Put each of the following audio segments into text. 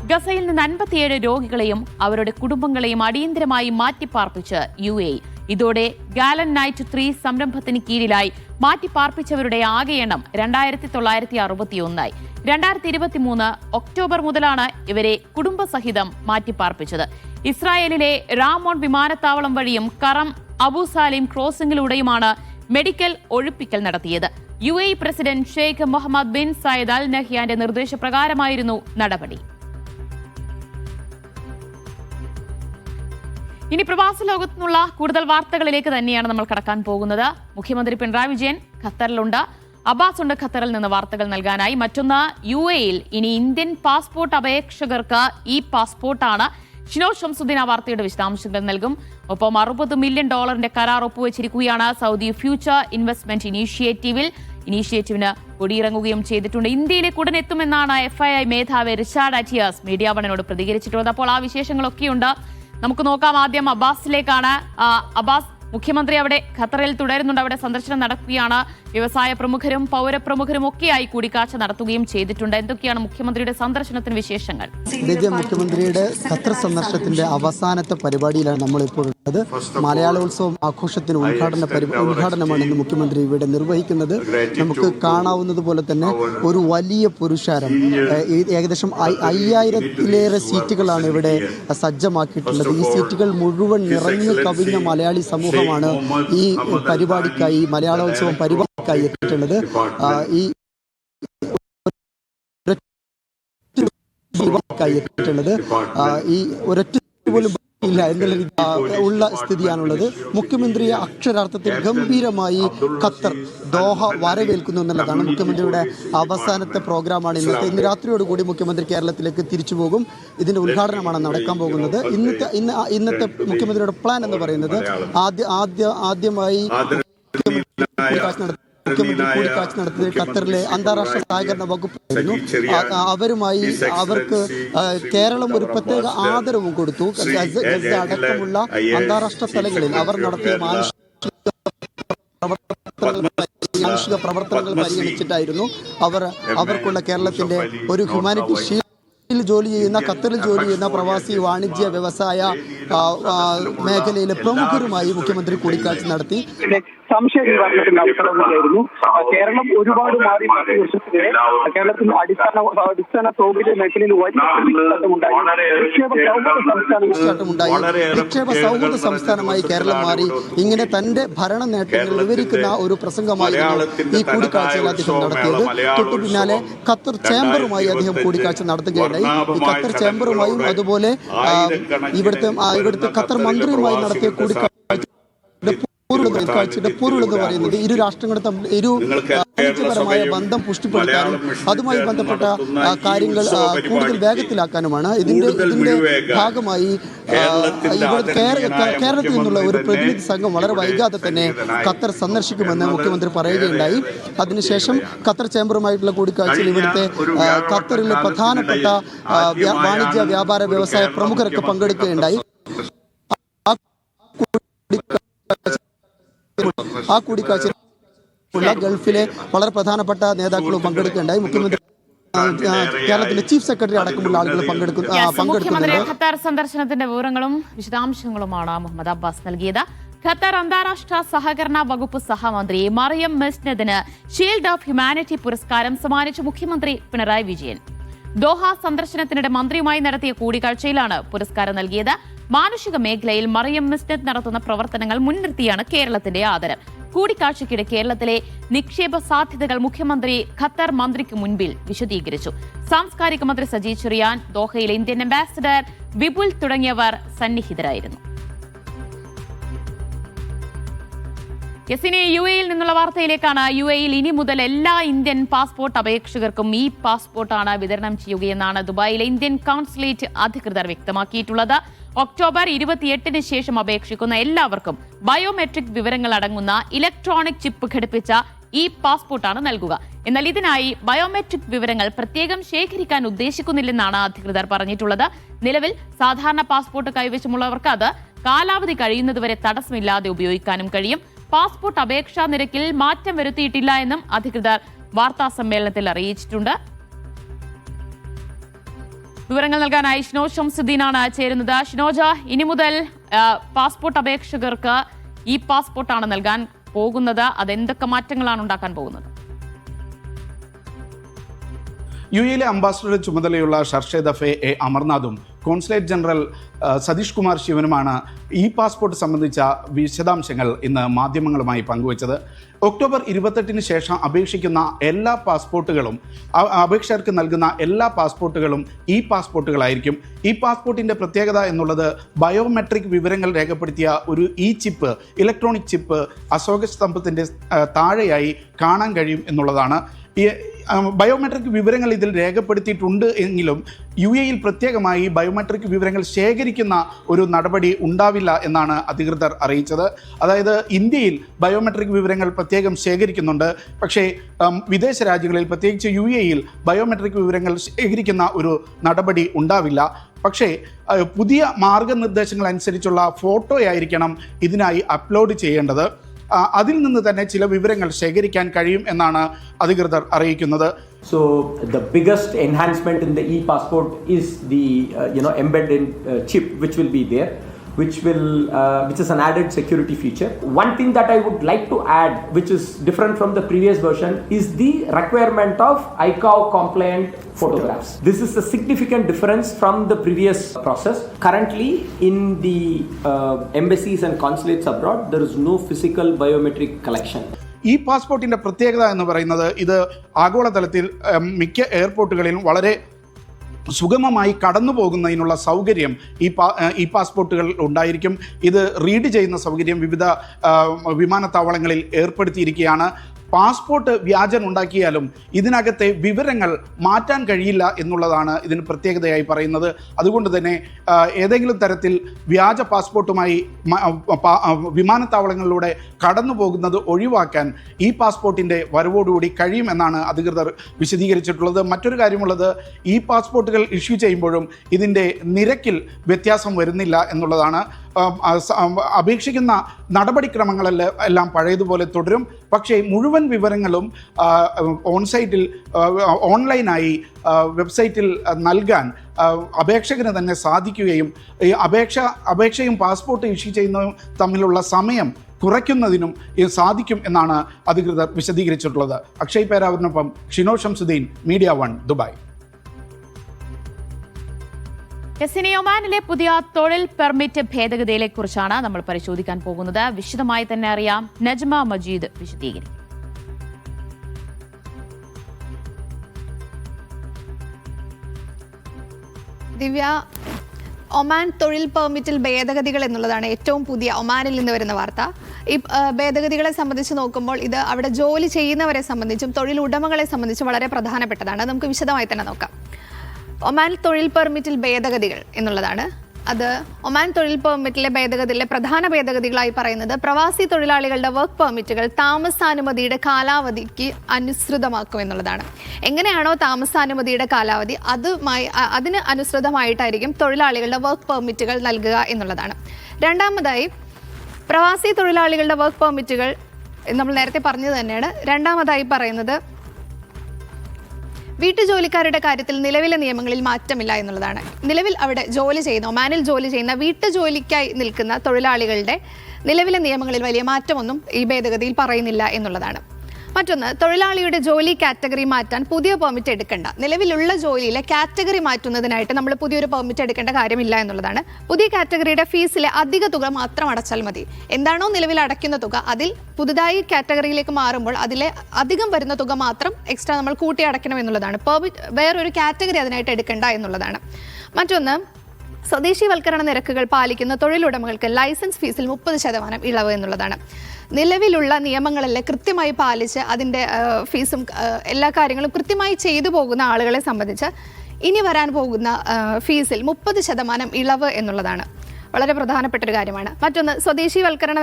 ഗസയിൽ നിന്ന് 57 രോഗികളെയും അവരുടെ കുടുംബങ്ങളെയും അടിയന്തരമായി മാറ്റിപ്പാർപ്പിച്ച് UAE. ഇതോടെ ഗാലൻ നൈറ്റ് 3 സംരംഭത്തിന് കീഴിലായി മാറ്റിപ്പാർപ്പിച്ചവരുടെ ആകെ എണ്ണം 2961ആയി. 2023 ഒക്ടോബർ മുതലാണ് ഇവരെ കുടുംബസഹിതം മാറ്റിപ്പാർപ്പിച്ചത്. ഇസ്രായേലിലെ റാമോൺ വിമാനത്താവളം വഴിയും കറം അബു സാലിം ക്രോസിംഗിലൂടെയുമാണ് മെഡിക്കൽ ഒഴിപ്പിക്കൽ നടത്തിയത്. UAE president Sheikh Mohammed bin Zayed Al നഹ്യാന്റെ നിർദ്ദേശപ്രകാരമായിരുന്നു നടപടി. ഇനി പ്രവാസ ലോകത്തു നിന്നുള്ള കൂടുതൽ വാർത്തകളിലേക്ക് തന്നെയാണ് നമ്മൾ കടക്കാൻ പോകുന്നത്. മുഖ്യമന്ത്രി പിണറായി വിജയൻ ഖത്തറിലുണ്ട്. അബ്ബാസ് ഉണ്ട് ഖത്തറിൽ നിന്ന് വാർത്തകൾ നൽകാനായി. മറ്റൊന്ന്, UAEയിൽ ഇനി ഇന്ത്യൻ പാസ്പോർട്ട് അപേക്ഷകർക്ക് ഈ പാസ്പോർട്ടാണ്. ഷിനോജ് ഷംസുദ്ദീൻ ആ വാർത്തയുടെ വിശദാംശങ്ങൾ നൽകും. ഒപ്പം $60 മില്യൺ കരാർ ഒപ്പുവെച്ചിരിക്കുകയാണ് സൗദി ഫ്യൂച്ചർ ഇൻവെസ്റ്റ്മെന്റ് ഇനീഷ്യേറ്റീവിന് കൊടിയിറങ്ങുകയും ചെയ്തിട്ടുണ്ട്. ഇന്ത്യയിലേക്ക് ഉടൻ എത്തുമെന്നാണ് FII മേധാവി റിച്ചാർഡ് അറ്റിയാസ് മീഡിയ വണിനോട് പ്രതികരിച്ചിട്ടുള്ളത്. അപ്പോൾ ആ വിശേഷങ്ങളൊക്കെയുണ്ട്. നമുക്ക് നോക്കാം. ആദ്യം അബ്ബാസിലേക്കാണ്. അബ്ബാസ്, മുഖ്യമന്ത്രി അവിടെ ഖത്തറിൽ തുടരുന്നുണ്ട്. അവിടെ സന്ദർശനം നടക്കുകയാണ്. വ്യവസായ പ്രമുഖരും പൗരപ്രമുഖരും ഒക്കെയായി കൂടിക്കാഴ്ച നടത്തുകയും ചെയ്തിട്ടുണ്ട്. എന്തൊക്കെയാണ് മുഖ്യമന്ത്രിയുടെ സന്ദർശനത്തിന് വിശേഷങ്ങൾ? മുഖ്യമന്ത്രിയുടെ ഖത്തർ സന്ദർശനത്തിന്റെ അവസാനത്തെ പരിപാടിയിലാണ് നമ്മളിപ്പോൾ ഉള്ളത്. മലയാളോത്സവം ആഘോഷത്തിന് ഉദ്ഘാടനമാണ് ഇന്ന് മുഖ്യമന്ത്രി ഇവിടെ നിർവഹിക്കുന്നത്. നമുക്ക് കാണാവുന്നത് പോലെ തന്നെ ഒരു വലിയ പുരുഷാരം, ഏകദേശം 5000-ലേറെ സീറ്റുകളാണ് ഇവിടെ സജ്ജമാക്കിയിട്ടുള്ളത്. ഈ സീറ്റുകൾ മുഴുവൻ നിറഞ്ഞു കവിഞ്ഞ മലയാളി സമൂഹമാണ് ഈ പരിപാടിക്കായി, മലയാളോത്സവം പരിപാടിക്കായി എത്തിയിട്ടുള്ളത്. ഈ ഒരൊറ്റ പോലും ഇല്ല എന്നുള്ള ഉള്ള സ്ഥിതിയാണുള്ളത്. മുഖ്യമന്ത്രിയെ അക്ഷരാർത്ഥത്തിൽ ഗംഭീരമായി ഖത്തർ ദോഹ വരവേൽക്കുന്നു എന്നുള്ളതാണ്. മുഖ്യമന്ത്രിയുടെ അവസാനത്തെ പ്രോഗ്രാമാണ് ഇന്നത്തെ. ഇന്ന് രാത്രിയോടുകൂടി മുഖ്യമന്ത്രി കേരളത്തിലേക്ക് തിരിച്ചു പോകും. ഇതിന്റെ ഉദ്ഘാടനമാണ് നടക്കാൻ പോകുന്നത്. ഇന്നത്തെ മുഖ്യമന്ത്രിയുടെ പ്ലാൻ എന്ന് പറയുന്നത് ആദ്യമായി മുഖ്യമന്ത്രി കൂടിക്കാഴ്ച നടത്തിയത് ഖത്തറിലെ അന്താരാഷ്ട്ര സഹകരണ വകുപ്പായിരുന്നു. അവർക്ക് കേരളം ഒരു പ്രത്യേക ആദരവും കൊടുത്തു. ഗസ അടക്കമുള്ള അന്താരാഷ്ട്ര തലങ്ങളിൽ അവർ നടത്തിയ മാനുഷിക പ്രവർത്തനങ്ങൾ പരിഗണിച്ചിട്ടായിരുന്നു അവർക്കുള്ള കേരളത്തിന്റെ ഒരു ഹ്യൂമാനിറ്റി ഷീൽഡ് ജോലി ചെയ്യുന്ന, ഖത്തറിൽ ജോലി ചെയ്യുന്ന പ്രവാസി വാണിജ്യ വ്യവസായ മേഖലയിലെ പ്രമുഖരുമായി മുഖ്യമന്ത്രി കൂടിക്കാഴ്ച നടത്തി. സംശയ നിവാരണത്തിന്റെ അവസരമായിരുന്നു. കേരളം ഒരുപാട് മാറി 10 വർഷത്തിനിടെ കേരളത്തിൽ അടിസ്ഥാന സൗകര്യ മേഖലയിൽ വലിയ നിക്ഷേപ സൗഹൃദ സംസ്ഥാനമായി കേരളം മാറി. ഇങ്ങനെ തന്റെ ഭരണ നേട്ടങ്ങൾ വിവരിക്കുന്ന ഒരു പ്രസംഗമായിരുന്നു ഈ കൂടിക്കാഴ്ചയിൽ അദ്ദേഹം നടത്തിയത്. തൊട്ടു പിന്നാലെ ഖത്തർ ചേംബറുമായി അദ്ദേഹം കൂടിക്കാഴ്ച നടത്തുകയുണ്ടായി. ഈ ഖത്തർ ചേംബറുമായും അതുപോലെ ഇവിടുത്തെ ഖത്തർ മന്ത്രിയുമായി നടത്തിയ കൂടിക്കാഴ്ചയുടെ പൊരുൾ എന്ന് പറയുന്നത് ഇരു രാഷ്ട്രങ്ങളും തമ്മിൽ വാണിജ്യപരമായ ബന്ധം പുഷ്ടിപ്പെടുത്താനും അതുമായി ബന്ധപ്പെട്ട കാര്യങ്ങൾ കൂടുതൽ വേഗത്തിലാക്കാനുമാണ്. ഇതിന്റെ ഭാഗമായി കേരളത്തിൽ നിന്നുള്ള ഒരു പ്രതിനിധി സംഘം വളരെ വൈകാതെ തന്നെ ഖത്തർ സന്ദർശിക്കുമെന്ന് മുഖ്യമന്ത്രി പറയുകയുണ്ടായി. അതിനുശേഷം ഖത്തർ ചേംബറുമായിട്ടുള്ള കൂടിക്കാഴ്ചയിൽ ഇവിടുത്തെ ഖത്തറിലെ പ്രധാനപ്പെട്ട വാണിജ്യ വ്യാപാര വ്യവസായ പ്രമുഖരൊക്കെ പങ്കെടുക്കുകയുണ്ടായി. ആ കൂടിക്കാഴ്ച ഗൾഫിലെ വളരെ പ്രധാനപ്പെട്ട നേതാക്കളും പങ്കെടുക്കുകയുണ്ടായി. മുഖ്യമന്ത്രി, കേരളത്തിലെ ചീഫ് സെക്രട്ടറി അടക്കമുള്ള ആളുകൾ പങ്കെടുക്കുന്നുണ്ട്. ഖത്തർ സന്ദർശനത്തിന്റെ വിവരങ്ങളും വിശദാംശങ്ങളുമാണ് മുഹമ്മദ് അബ്ബാസ് നൽകിയത്. ഖത്തർ അന്താരാഷ്ട്ര സഹകരണ വകുപ്പ് സഹമന്ത്രി മറിയം മെസ്നദിന് ഷീൽഡ് ഓഫ് ഹ്യൂമാനിറ്റി പുരസ്കാരം സമ്മാനിച്ചു മുഖ്യമന്ത്രി പിണറായി വിജയൻ. ദോഹ സന്ദർശനത്തിനിടെ മന്ത്രിയുമായി നടത്തിയ കൂടിക്കാഴ്ചയിലാണ് പുരസ്കാരം നൽകിയത്. മാനുഷിക മേഖലയിൽ മറിയം മെസ്നദ് നടത്തുന്ന പ്രവർത്തനങ്ങൾ മുൻനിർത്തിയാണ് കേരളത്തിന്റെ ആദരം. കൂടിക്കാഴ്ചയ്ക്കിടെ കേരളത്തിലെ നിക്ഷേപ സാധ്യതകൾ മുഖ്യമന്ത്രി ഖത്തർ മന്ത്രിക്ക് മുൻപിൽ വിശദീകരിച്ചു. സാംസ്കാരിക മന്ത്രി സജി ചെറിയാൻ, ദോഹയിലെ ഇന്ത്യൻ അംബാസിഡർ വിപുൽ തുടങ്ങിയവർ സന്നിഹിതരായിരുന്നു. ഇനി UAEയിൽ നിന്നുള്ള വാർത്തയിലേക്കാണ്. UAEയിൽ ഇനി മുതൽ എല്ലാ ഇന്ത്യൻ പാസ്പോർട്ട് അപേക്ഷകർക്കും ഈ പാസ്പോർട്ടാണ് വിതരണം ചെയ്യുകയെന്നാണ് ദുബായിലെ ഇന്ത്യൻ കോൺസുലേറ്റ് അധികൃതർ വ്യക്തമാക്കിയിട്ടുള്ളത്. ഒക്ടോബർ 28-ന് ശേഷം അപേക്ഷിക്കുന്ന എല്ലാവർക്കും ബയോമെട്രിക് വിവരങ്ങൾ അടങ്ങുന്ന ഇലക്ട്രോണിക് ചിപ്പ് ഘടിപ്പിച്ച ഈ പാസ്പോർട്ടാണ് നൽകുക. എന്നാൽ ഇതിനായി ബയോമെട്രിക് വിവരങ്ങൾ പ്രത്യേകം ശേഖരിക്കാൻ ഉദ്ദേശിക്കുന്നില്ലെന്നാണ് അധികൃതർ പറഞ്ഞിട്ടുള്ളത്. നിലവിൽ സാധാരണ പാസ്പോർട്ട് കൈവശമുള്ളവർക്ക് അത് കാലാവധി കഴിയുന്നതുവരെ തടസ്സമില്ലാതെ ഉപയോഗിക്കാനും കഴിയും. പാസ്പോർട്ട് അപേക്ഷാ നിരക്കിൽ മാറ്റം വരുത്തിയിട്ടില്ല എന്നും അധികൃതർ വാർത്താ സമ്മേളനത്തിൽ അറിയിച്ചിട്ടുണ്ട്. വിവരങ്ങൾ നൽകാനായി ഷിനോജ് ഷംസുദ്ദീനാണ് ചേരുന്നത്. ഷിനോജ, ഇനി മുതൽ പാസ്പോർട്ട് അപേക്ഷകർക്ക് ഈ പാസ്പോർട്ടാണ് നൽകാൻ പോകുന്നത്. അതെന്തൊക്കെ മാറ്റങ്ങളാണ് ഉണ്ടാക്കാൻ പോകുന്നത്? യുഎയിലെ അംബാസഡർ ചുമതലയുള്ള ഷർഷേദ് എ അമർനാഥും കോൺസുലേറ്റ് ജനറൽ സതീഷ് കുമാർ ശിവനുമാണ് ഈ പാസ്പോർട്ട് സംബന്ധിച്ച വിശദാംശങ്ങൾ ഇന്ന് മാധ്യമങ്ങളുമായി പങ്കുവച്ചത്. ഒക്ടോബർ 28 ശേഷം അപേക്ഷിക്കുന്ന എല്ലാ പാസ്പോർട്ടുകളും, അപേക്ഷകർക്ക് നൽകുന്ന എല്ലാ പാസ്പോർട്ടുകളും ഈ പാസ്പോർട്ടുകളായിരിക്കും. ഈ പാസ്പോർട്ടിൻ്റെ പ്രത്യേകത എന്നുള്ളത് ബയോമെട്രിക് വിവരങ്ങൾ രേഖപ്പെടുത്തിയ ഒരു ചിപ്പ്, ഇലക്ട്രോണിക് ചിപ്പ് അശോക സ്തംഭത്തിൻ്റെ താഴെയായി കാണാൻ കഴിയും എന്നുള്ളതാണ്. ഈ ബയോമെട്രിക് വിവരങ്ങൾ ഇതിൽ രേഖപ്പെടുത്തിയിട്ടുണ്ട് എങ്കിലും യുഎയിൽ പ്രത്യേകമായി ബയോമെട്രിക് വിവരങ്ങൾ ശേഖരിക്കുന്ന ഒരു നടപടി ഉണ്ടാവില്ല എന്നാണ് അധികൃതർ അറിയിച്ചത്. അതായത് ഇന്ത്യയിൽ ബയോമെട്രിക് വിവരങ്ങൾ പ്രത്യേകം ശേഖരിക്കുന്നുണ്ട്. പക്ഷേ വിദേശ രാജ്യങ്ങളിൽ, പ്രത്യേകിച്ച് യുഎയിൽ ബയോമെട്രിക് വിവരങ്ങൾ ശേഖരിക്കുന്ന ഒരു നടപടി ഉണ്ടാവില്ല. പക്ഷേ പുതിയ മാർഗനിർദ്ദേശങ്ങൾ അനുസരിച്ചുള്ള ഫോട്ടോയായിരിക്കണം ഇതിനായി അപ്ലോഡ് ചെയ്യേണ്ടത്. അതിൽ നിന്ന് തന്നെ ചില വിവരങ്ങൾ ശേഖരിക്കാൻ കഴിയും എന്നാണ് അധികൃതർ അറിയിക്കുന്നത്. So the biggest enhancement in the e-passport is the embedded chip which will be there, which is an added security feature. One thing that I would like to add, which is different from the previous version, is the requirement of ICAO compliant photographs. This is a significant difference from the previous process. Currently in the embassies and consulates abroad, there is no physical biometric collection. ഈ പാസ്പോർട്ടിൻ്റെ പ്രത്യേകത എന്ന് പറയുന്നത് ഇത് ആഗോളതലത്തിൽ മിക്ക എയർപോർട്ടുകളിലും വളരെ സുഗമമായി കടന്നു പോകുന്നതിനുള്ള സൗകര്യം ഈ പാസ്പോർട്ടുകൾ ഉണ്ടായിരിക്കും. ഇത് റീഡ് ചെയ്യുന്ന സൗകര്യം വിവിധ വിമാനത്താവളങ്ങളിൽ ഏർപ്പെടുത്തിയിരിക്കുകയാണ്. പാസ്പോർട്ട് വ്യാജൻ ഉണ്ടാക്കിയാലും ഇതിനകത്തെ വിവരങ്ങൾ മാറ്റാൻ കഴിയില്ല എന്നുള്ളതാണ് ഇതിന് പ്രത്യേകതയായി പറയുന്നത്. അതുകൊണ്ട് തന്നെ ഏതെങ്കിലും തരത്തിൽ വ്യാജ പാസ്പോർട്ടുമായി വിമാനത്താവളങ്ങളിലൂടെ കടന്നു പോകുന്നത് ഒഴിവാക്കാൻ ഈ പാസ്പോർട്ടിൻ്റെ വരവോടുകൂടി കഴിയുമെന്നാണ് അധികൃതർ വിശദീകരിച്ചിട്ടുള്ളത്. മറ്റൊരു കാര്യമുള്ളത്, ഈ പാസ്പോർട്ടുകൾ ഇഷ്യൂ ചെയ്യുമ്പോഴും ഇതിൻ്റെ നിരക്കിൽ വ്യത്യാസം വരുന്നില്ല എന്നുള്ളതാണ്. അപേക്ഷിക്കുന്ന നടപടിക്രമങ്ങളെല്ലാം പഴയതുപോലെ തുടരും. പക്ഷേ മുഴുവൻ വിവരങ്ങളും ഓൺസൈറ്റിൽ ഓൺലൈനായി വെബ്സൈറ്റിൽ നൽകാൻ അപേക്ഷകന് തന്നെ സാധിക്കുകയും ഈ അപേക്ഷയും പാസ്പോർട്ട് ഇഷ്യൂ ചെയ്യുന്നതും തമ്മിലുള്ള സമയം കുറയ്ക്കുന്നതിനും ഇത് സാധിക്കും എന്നാണ് അധികൃതർ വിശദീകരിച്ചിട്ടുള്ളത്. അക്ഷയ് പേരാവൂരിനൊപ്പം ഷിനോജ് ഷംസുദ്ദീൻ, മീഡിയ 1, ദുബായ്. ഇനി ഒമാനിലെ പുതിയ തൊഴിൽ പെർമിറ്റ് ഭേദഗതിയെ കുറിച്ചാണ് നമ്മൾ പരിശോധിക്കാൻ പോകുന്നത്. വിശദമായി തന്നെ അറിയാം. നജ്മ മജീദ് വിശദീകരിക്കും. ദിവ്യ, ഒമാൻ തൊഴിൽ പെർമിറ്റിൽ ഭേദഗതികൾ എന്നുള്ളതാണ് ഏറ്റവും പുതിയ ഒമാനിൽ നിന്ന് വരുന്ന വാർത്ത. ഈ ഭേദഗതികളെ സംബന്ധിച്ച് നോക്കുമ്പോൾ ഇത് അവിടെ ജോലി ചെയ്യുന്നവരെ സംബന്ധിച്ചും തൊഴിൽ ഉടമകളെ സംബന്ധിച്ചും വളരെ പ്രധാനപ്പെട്ടതാണ്. നമുക്ക് വിശദമായി തന്നെ നോക്കാം. ഒമാൻ തൊഴിൽ പെർമിറ്റിൽ ഭേദഗതികൾ എന്നുള്ളതാണ്. അത് ഒമാൻ തൊഴിൽ പെർമിറ്റിലെ ഭേദഗതിയിലെ പ്രധാന ഭേദഗതികളായി പറയുന്നത് പ്രവാസി തൊഴിലാളികളുടെ വർക്ക് പെർമിറ്റുകൾ താമസാനുമതിയുടെ കാലാവധിക്ക് അനുസൃതമാക്കും എന്നുള്ളതാണ്. എങ്ങനെയാണോ താമസാനുമതിയുടെ കാലാവധി അതിന് അനുസൃതമായിട്ടായിരിക്കും തൊഴിലാളികളുടെ വർക്ക് പെർമിറ്റുകൾ നൽകുക എന്നുള്ളതാണ്. രണ്ടാമതായി, പ്രവാസി തൊഴിലാളികളുടെ വർക്ക് പെർമിറ്റുകൾ നമ്മൾ നേരത്തെ പറഞ്ഞത് തന്നെയാണ്. രണ്ടാമതായി പറയുന്നത് വീട്ടുജോലിക്കാരുടെ കാര്യത്തിൽ നിലവിലെ നിയമങ്ങളിൽ മാറ്റമില്ല എന്നുള്ളതാണ്. നിലവിൽ അവിടെ ജോലി ചെയ്യുന്ന, ഒമാനിൽ ജോലി ചെയ്യുന്ന വീട്ടുജോലിക്കായി നിൽക്കുന്ന തൊഴിലാളികളുടെ നിലവിലെ നിയമങ്ങളിൽ വലിയ മാറ്റമൊന്നും ഈ ഭേദഗതിയിൽ പറയുന്നില്ല എന്നുള്ളതാണ്. മറ്റൊന്ന്, തൊഴിലാളിയുടെ ജോലി കാറ്റഗറി മാറ്റാൻ പുതിയ പെർമിറ്റ് എടുക്കേണ്ട. നിലവിലുള്ള ജോലിയിലെ കാറ്റഗറി മാറ്റുന്നതിനായിട്ട് നമ്മൾ പുതിയൊരു പെർമിറ്റ് എടുക്കേണ്ട കാര്യമില്ല എന്നുള്ളതാണ്. പുതിയ കാറ്റഗറിയുടെ ഫീസിലെ അധിക തുക മാത്രം അടച്ചാൽ മതി. എന്താണോ നിലവിൽ അടയ്ക്കുന്ന തുക, അതിൽ പുതുതായി കാറ്റഗറിയിലേക്ക് മാറുമ്പോൾ അതിലെ അധികം വരുന്ന തുക മാത്രം എക്സ്ട്രാ നമ്മൾ കൂട്ടി അടയ്ക്കണം എന്നുള്ളതാണ്. പെർമിറ്റ് വേറൊരു കാറ്റഗറി അതിനായിട്ട് എടുക്കേണ്ട എന്നുള്ളതാണ്. മറ്റൊന്ന്, സ്വദേശീവൽക്കരണ നിരക്കുകൾ പാലിക്കുന്ന തൊഴിലുടമകൾക്ക് ലൈസൻസ് ഫീസിൽ 30% ഇളവ് എന്നുള്ളതാണ്. നിലവിലുള്ള നിയമങ്ങളെല്ലാം കൃത്യമായി പാലിച്ച് അതിൻ്റെ ഫീസും എല്ലാ കാര്യങ്ങളും കൃത്യമായി ചെയ്തു പോകുന്ന ആളുകളെ സംബന്ധിച്ച് ഇനി വരാൻ പോകുന്ന ഫീസിൽ 30% ഇളവ് എന്നുള്ളതാണ്. വളരെ പ്രധാനപ്പെട്ടൊരു കാര്യമാണ്. മറ്റൊന്ന്, സ്വദേശീവൽക്കരണ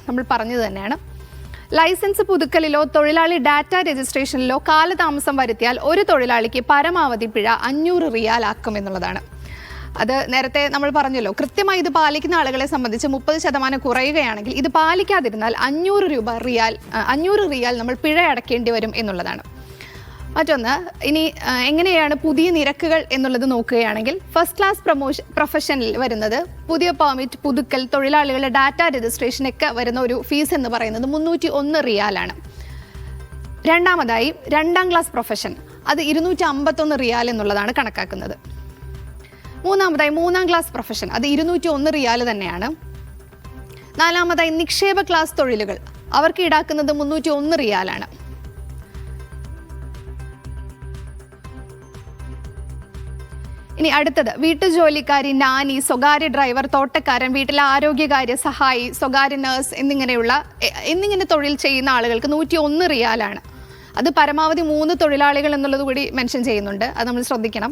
നമ്മൾ പറഞ്ഞത് തന്നെയാണ്. ലൈസൻസ് പുതുക്കലിലോ തൊഴിലാളി ഡാറ്റ രജിസ്ട്രേഷനിലോ കാലതാമസം വരുത്തിയാൽ ഒരു തൊഴിലാളിക്ക് പരമാവധി പിഴ 500 റിയാൽ ആക്കും എന്നുള്ളതാണ്. അത് നേരത്തെ നമ്മൾ പറഞ്ഞല്ലോ, കൃത്യമായി ഇത് പാലിക്കുന്ന ആളുകളെ സംബന്ധിച്ച് 30% കുറയുകയാണെങ്കിൽ ഇത് പാലിക്കാതിരുന്നാൽ 500 റിയാൽ നമ്മൾ പിഴ അടയ്ക്കേണ്ടി വരും എന്നുള്ളതാണ്. മറ്റൊന്ന്, ഇനി എങ്ങനെയാണ് പുതിയ നിരക്കുകൾ എന്നുള്ളത് നോക്കുകയാണെങ്കിൽ ഫസ്റ്റ് ക്ലാസ് പ്രൊഫഷനിൽ വരുന്നത് പുതിയ പെർമിറ്റ് പുതുക്കൽ, തൊഴിലാളികളുടെ ഡാറ്റ രജിസ്ട്രേഷനൊക്കെ വരുന്ന ഒരു ഫീസ് എന്ന് പറയുന്നത് 301 റിയാലാണ്. രണ്ടാമതായി 2ാം ക്ലാസ് പ്രൊഫഷൻ, അത് 251 റിയാൽ എന്നുള്ളതാണ് കണക്കാക്കുന്നത്. മൂന്നാമതായി 3ാം ക്ലാസ് പ്രൊഫഷൻ, അത് 201 റിയാൽ തന്നെയാണ്. നാലാമതായി നിക്ഷേപ ക്ലാസ് തൊഴിലുകൾ, അവർക്ക് ഈടാക്കുന്നത് 301 റിയാലാണ്. ഇനി അടുത്തത് വീട്ടുജോലിക്കാരി, നാനി, സ്വകാര്യ ഡ്രൈവർ, തോട്ടക്കാരൻ, വീട്ടിലെ ആരോഗ്യകാര്യ സഹായി, സ്വകാര്യ നഴ്സ് എന്നിങ്ങനെ തൊഴിൽ ചെയ്യുന്ന ആളുകൾക്ക് 101 റിയാലാണ്. അത് പരമാവധി 3 തൊഴിലാളികൾ എന്നുള്ളത് കൂടി മെൻഷൻ ചെയ്യുന്നുണ്ട്, അത് നമ്മൾ ശ്രദ്ധിക്കണം.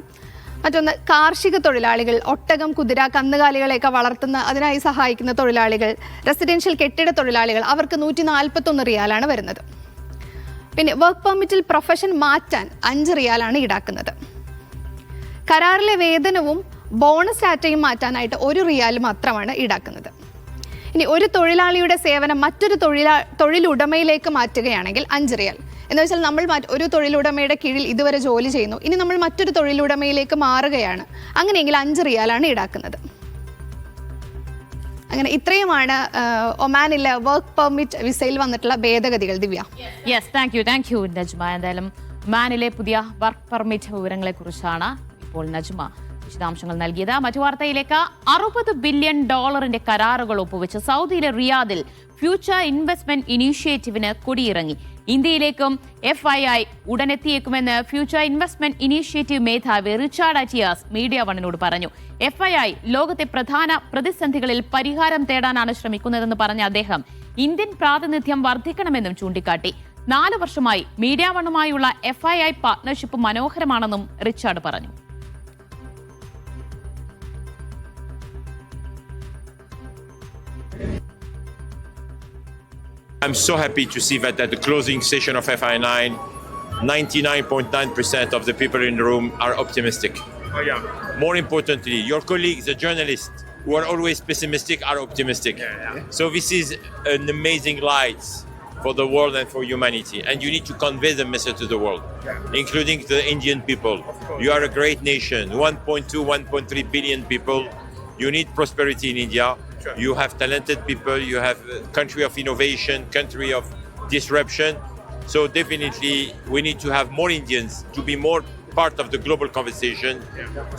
മറ്റൊന്ന്, കാർഷിക തൊഴിലാളികൾ, ഒട്ടകം, കുതിര, കന്നുകാലികളെയൊക്കെ വളർത്തുന്ന അതിനായി സഹായിക്കുന്ന തൊഴിലാളികൾ, റെസിഡൻഷ്യൽ കെട്ടിട തൊഴിലാളികൾ, അവർക്ക് 141 റിയാലാണ് വരുന്നത്. പിന്നെ വർക്ക് പെർമിറ്റിൽ പ്രൊഫഷൻ മാറ്റാൻ 5 റിയാലാണ് ഈടാക്കുന്നത്. കരാറിലെ വേതനവും ബോണസ് ഡാറ്റയും മാറ്റാനായിട്ട് 1 റിയാൽ മാത്രമാണ് ഈടാക്കുന്നത്. ഇനി ഒരു തൊഴിലാളിയുടെ സേവനം മറ്റൊരു തൊഴിലുടമയിലേക്ക് മാറ്റുകയാണെങ്കിൽ 5 റിയാൽ. എന്ന് വെച്ചാൽ നമ്മൾ ഒരു തൊഴിലുടമയുടെ കീഴിൽ ഇതുവരെ ജോലി ചെയ്യുന്നു, ഇനി നമ്മൾ മറ്റൊരു തൊഴിലുടമയിലേക്ക് മാറുകയാണ്, അങ്ങനെയെങ്കിൽ 5 റിയാലാണ് ഈടാക്കുന്നത്. അങ്ങനെ ഇത്രയുമാണ് ഒമാനിലെ വർക്ക് പെർമിറ്റ് വിസയിൽ വന്നിട്ടുള്ള ഭേദഗതികൾ. Divya. Yes, thank you Najma. എന്തായാലും ഒമാനിലെ പുതിയ വർക്ക് പെർമിറ്റ് വിവരങ്ങളെ കുറിച്ചാണ് ഇപ്പോൾ നജ്മ വിശദാംശങ്ങൾ നൽകിയത്. മറ്റു വാർത്തയിലേക്ക്, $60 ബില്യൺ കരാറുകൾ ഒപ്പുവെച്ച് സൗദിയിലെ റിയാദിൽ ഫ്യൂച്ചർ ഇൻവെസ്റ്റ്മെന്റ് ഇനീഷ്യേറ്റീവിന് കൊടിയിറങ്ങി. ഇന്ത്യയിലേക്കും FII ഉടനെത്തിയേക്കുമെന്ന് ഫ്യൂച്ചർ ഇൻവെസ്റ്റ്മെന്റ് ഇനീഷ്യേറ്റീവ് മേധാവി റിച്ചാർഡ് അറ്റിയാസ് മീഡിയ വണ്ണിനോട് പറഞ്ഞു. FII ലോകത്തെ പ്രധാന പ്രതിസന്ധികളിൽ പരിഹാരം തേടാനാണ് ശ്രമിക്കുന്നതെന്ന് പറഞ്ഞ അദ്ദേഹം ഇന്ത്യൻ പ്രാതിനിധ്യം വർദ്ധിക്കണമെന്നും ചൂണ്ടിക്കാട്ടി. 4 വർഷമായി മീഡിയ വണ്ണുമായുള്ള FII പാർട്ണർഷിപ്പ് മനോഹരമാണെന്നും റിച്ചാർഡ് പറഞ്ഞു. I'm so happy to see that at the closing session of FI9, 99.9% of the people in the room are optimistic. Oh, yeah. More importantly, your colleagues, the journalists, who are always pessimistic, are optimistic. Yeah. So this is an amazing light for the world and for humanity. And you need to convey the message to the world, including the Indian people. You are a great nation, 1.2, 1.3 billion people. You need prosperity in India. You have talented people, you have a country of innovation, country of disruption. So definitely we need to have more Indians to be more part of the global conversation.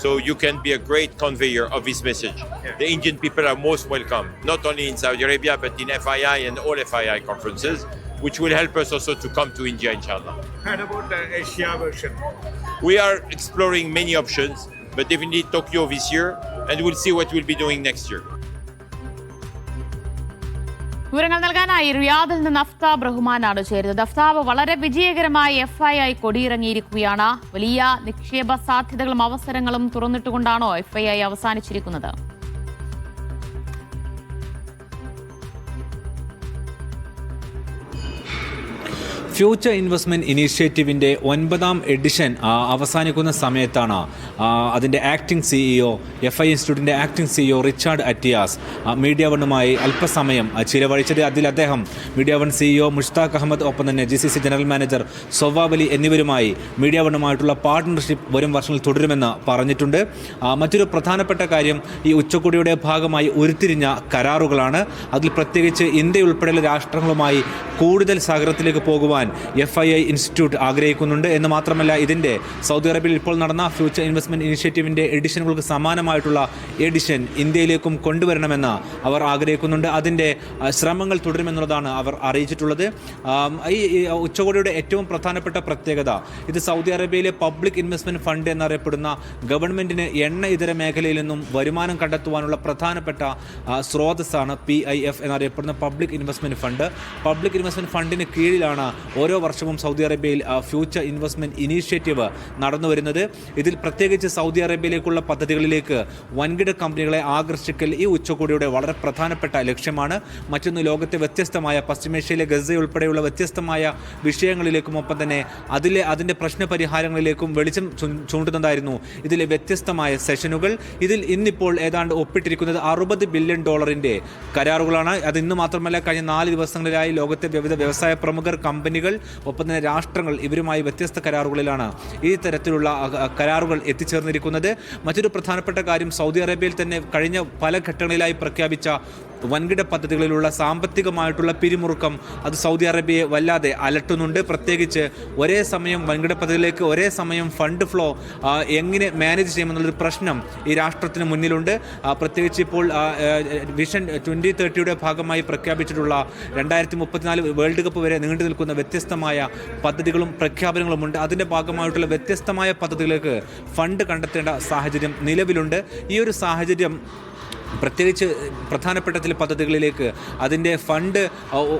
So you can be a great conveyor of this message. The Indian people are most welcome, not only in Saudi Arabia, but in FII and all FII conferences, which will help us also to come to India, inshallah. And about the Asia version? We are exploring many options, but definitely Tokyo this year, and we'll see what we'll be doing next year. വിവരങ്ങൾ നൽകാനായി റിയാദിൽ നിന്ന് അഫ്താബ് റഹ്മാനാണ് ചേരുന്നത്. അഫ്താബ്, വളരെ വിജയകരമായി FII കൊടിയിറങ്ങിയിരിക്കുകയാണ്. വലിയ നിക്ഷേപ സാധ്യതകളും അവസരങ്ങളും തുറന്നിട്ടുകൊണ്ടാണോ FII അവസാനിച്ചിരിക്കുന്നത്? ഫ്യൂച്ചർ ഇൻവെസ്റ്റ്മെൻറ്റ് ഇനീഷ്യേറ്റീവിൻ്റെ 9ാം എഡിഷൻ അവസാനിക്കുന്ന സമയത്താണ് അതിൻ്റെ ആക്ടിംഗ് CEO, FI ഇൻസ്റ്റിറ്റ്യൂട്ടിൻ്റെ acting CEO Richard Attias media വണ്ണുമായി അല്പസമയം ചിലവഴിച്ചത്. അതിൽ അദ്ദേഹം media one CEO Mushtaq Ahmed, ഒപ്പം തന്നെ GCC general manager Sowab Ali എന്നിവരുമായി മീഡിയ വണ്ണുമായിട്ടുള്ള പാർട്ട്ണർഷിപ്പ് വരും വർഷങ്ങളിൽ തുടരുമെന്ന് പറഞ്ഞിട്ടുണ്ട്. മറ്റൊരു പ്രധാനപ്പെട്ട കാര്യം ഈ ഉച്ചകോടിയുടെ ഭാഗമായി ഉരുത്തിരിഞ്ഞ കരാറുകളാണ്. അതിൽ പ്രത്യേകിച്ച് ഇന്ത്യ ഉൾപ്പെടെയുള്ള രാഷ്ട്രങ്ങളുമായി കൂടുതൽ സഹകരണത്തിലേക്ക് പോകുവാൻ FII ഇൻസ്റ്റിറ്റ്യൂട്ട് ആഗ്രഹിക്കുന്നുണ്ട്. എന്ന് മാത്രമല്ല, ഇതിൻ്റെ സൗദി അറേബ്യയിൽ ഇപ്പോൾ നടന്ന ഫ്യൂച്ചർ ഇൻവെസ്റ്റ്മെൻറ്റ് ഇനീഷ്യേറ്റീവിൻ്റെ എഡിഷനുകൾക്ക് സമാനമായിട്ടുള്ള എഡിഷൻ ഇന്ത്യയിലേക്കും കൊണ്ടുവരണമെന്ന് അവർ ആഗ്രഹിക്കുന്നുണ്ട്. അതിൻ്റെ ശ്രമങ്ങൾ തുടരുമെന്നുള്ളതാണ് അവർ അറിയിച്ചിട്ടുള്ളത്. ഈ ഉച്ചകോടിയുടെ ഏറ്റവും പ്രധാനപ്പെട്ട പ്രത്യേകത, ഇത് സൗദി അറേബ്യയിലെ പബ്ലിക് ഇൻവെസ്റ്റ്മെൻറ്റ് ഫണ്ട് എന്നറിയപ്പെടുന്ന ഗവൺമെൻറ്റിന് എണ്ണ ഇതര മേഖലയിൽ നിന്നും വരുമാനം കണ്ടെത്തുവാനുള്ള പ്രധാനപ്പെട്ട സ്രോതസ്സാണ് PIF എന്നറിയപ്പെടുന്ന public investment fund. Public investment ഫണ്ടിന് കീഴിലാണ് ഓരോ വർഷവും സൗദി അറേബ്യയിൽ ഫ്യൂച്ചർ ഇൻവെസ്റ്റ്മെൻറ്റ് ഇനീഷ്യേറ്റീവ് നടന്നു വരുന്നത്. ഇതിൽ പ്രത്യേകിച്ച് സൗദി അറേബ്യയിലേക്കുള്ള പദ്ധതികളിലേക്ക് വൻകിട കമ്പനികളെ ആകർഷിക്കൽ ഈ ഉച്ചകോടിയുടെ വളരെ പ്രധാനപ്പെട്ട ലക്ഷ്യമാണ്. മറ്റൊന്ന്, ലോകത്തെ വ്യത്യസ്തമായ പശ്ചിമേഷ്യയിലെ ഗസ ഉൾപ്പെടെയുള്ള വ്യത്യസ്തമായ വിഷയങ്ങളിലേക്കും ഒപ്പം തന്നെ അതിൻ്റെ പ്രശ്നപരിഹാരങ്ങളിലേക്കും വെളിച്ചം ചൂണ്ടുന്നതായിരുന്നു ഇതിലെ വ്യത്യസ്തമായ സെഷനുകൾ. ഇതിൽ ഇന്നിപ്പോൾ ഏതാണ്ട് ഒപ്പിട്ടിരിക്കുന്നത് $60 ബില്യൺ കരാറുകളാണ്. അത് ഇന്ന് മാത്രമല്ല, കഴിഞ്ഞ 4 ദിവസങ്ങളിലായി ലോകത്തെ വിവിധ വ്യവസായ പ്രമുഖർ, കമ്പനികൾ, കമ്പനികൾ ഒപ്പം തന്നെ രാഷ്ട്രങ്ങൾ ഇവരുമായി വ്യത്യസ്ത കരാറുകളിലാണ് ഈ തരത്തിലുള്ള കരാറുകൾ എത്തിച്ചേർന്നിരിക്കുന്നത്. മറ്റൊരു പ്രധാനപ്പെട്ട കാര്യം, സൗദി അറേബ്യയിൽ തന്നെ കഴിഞ്ഞ പല ഘട്ടങ്ങളിലായി പ്രഖ്യാപിച്ച വൻകിട പദ്ധതികളിലുള്ള സാമ്പത്തികമായിട്ടുള്ള പിരിമുറുക്കം അത് സൗദി അറേബ്യയെ വല്ലാതെ അലട്ടുന്നുണ്ട്. പ്രത്യേകിച്ച് ഒരേ സമയം വൻകിട പദ്ധതികളിലേക്ക് ഒരേ സമയം ഫണ്ട് ഫ്ലോ എങ്ങനെ മാനേജ് ചെയ്യുമെന്നുള്ളൊരു പ്രശ്നം ഈ രാഷ്ട്രത്തിന് മുന്നിലുണ്ട്. പ്രത്യേകിച്ച് ഇപ്പോൾ വിഷൻ 2030യുടെ ഭാഗമായി പ്രഖ്യാപിച്ചിട്ടുള്ള 2034 വേൾഡ് കപ്പ് വരെ നീണ്ടു നിൽക്കുന്ന വ്യത്യസ്തമായ പദ്ധതികളും പ്രഖ്യാപനങ്ങളുമുണ്ട്. അതിൻ്റെ ഭാഗമായിട്ടുള്ള വ്യത്യസ്തമായ പദ്ധതികൾക്ക് ഫണ്ട് കണ്ടെത്തേണ്ട സാഹചര്യം നിലവിലുണ്ട്. ഈ ഒരു സാഹചര്യം പ്രത്യേകിച്ച് പ്രധാനപ്പെട്ട ചില പദ്ധതികളിലേക്ക് അതിൻ്റെ ഫണ്ട്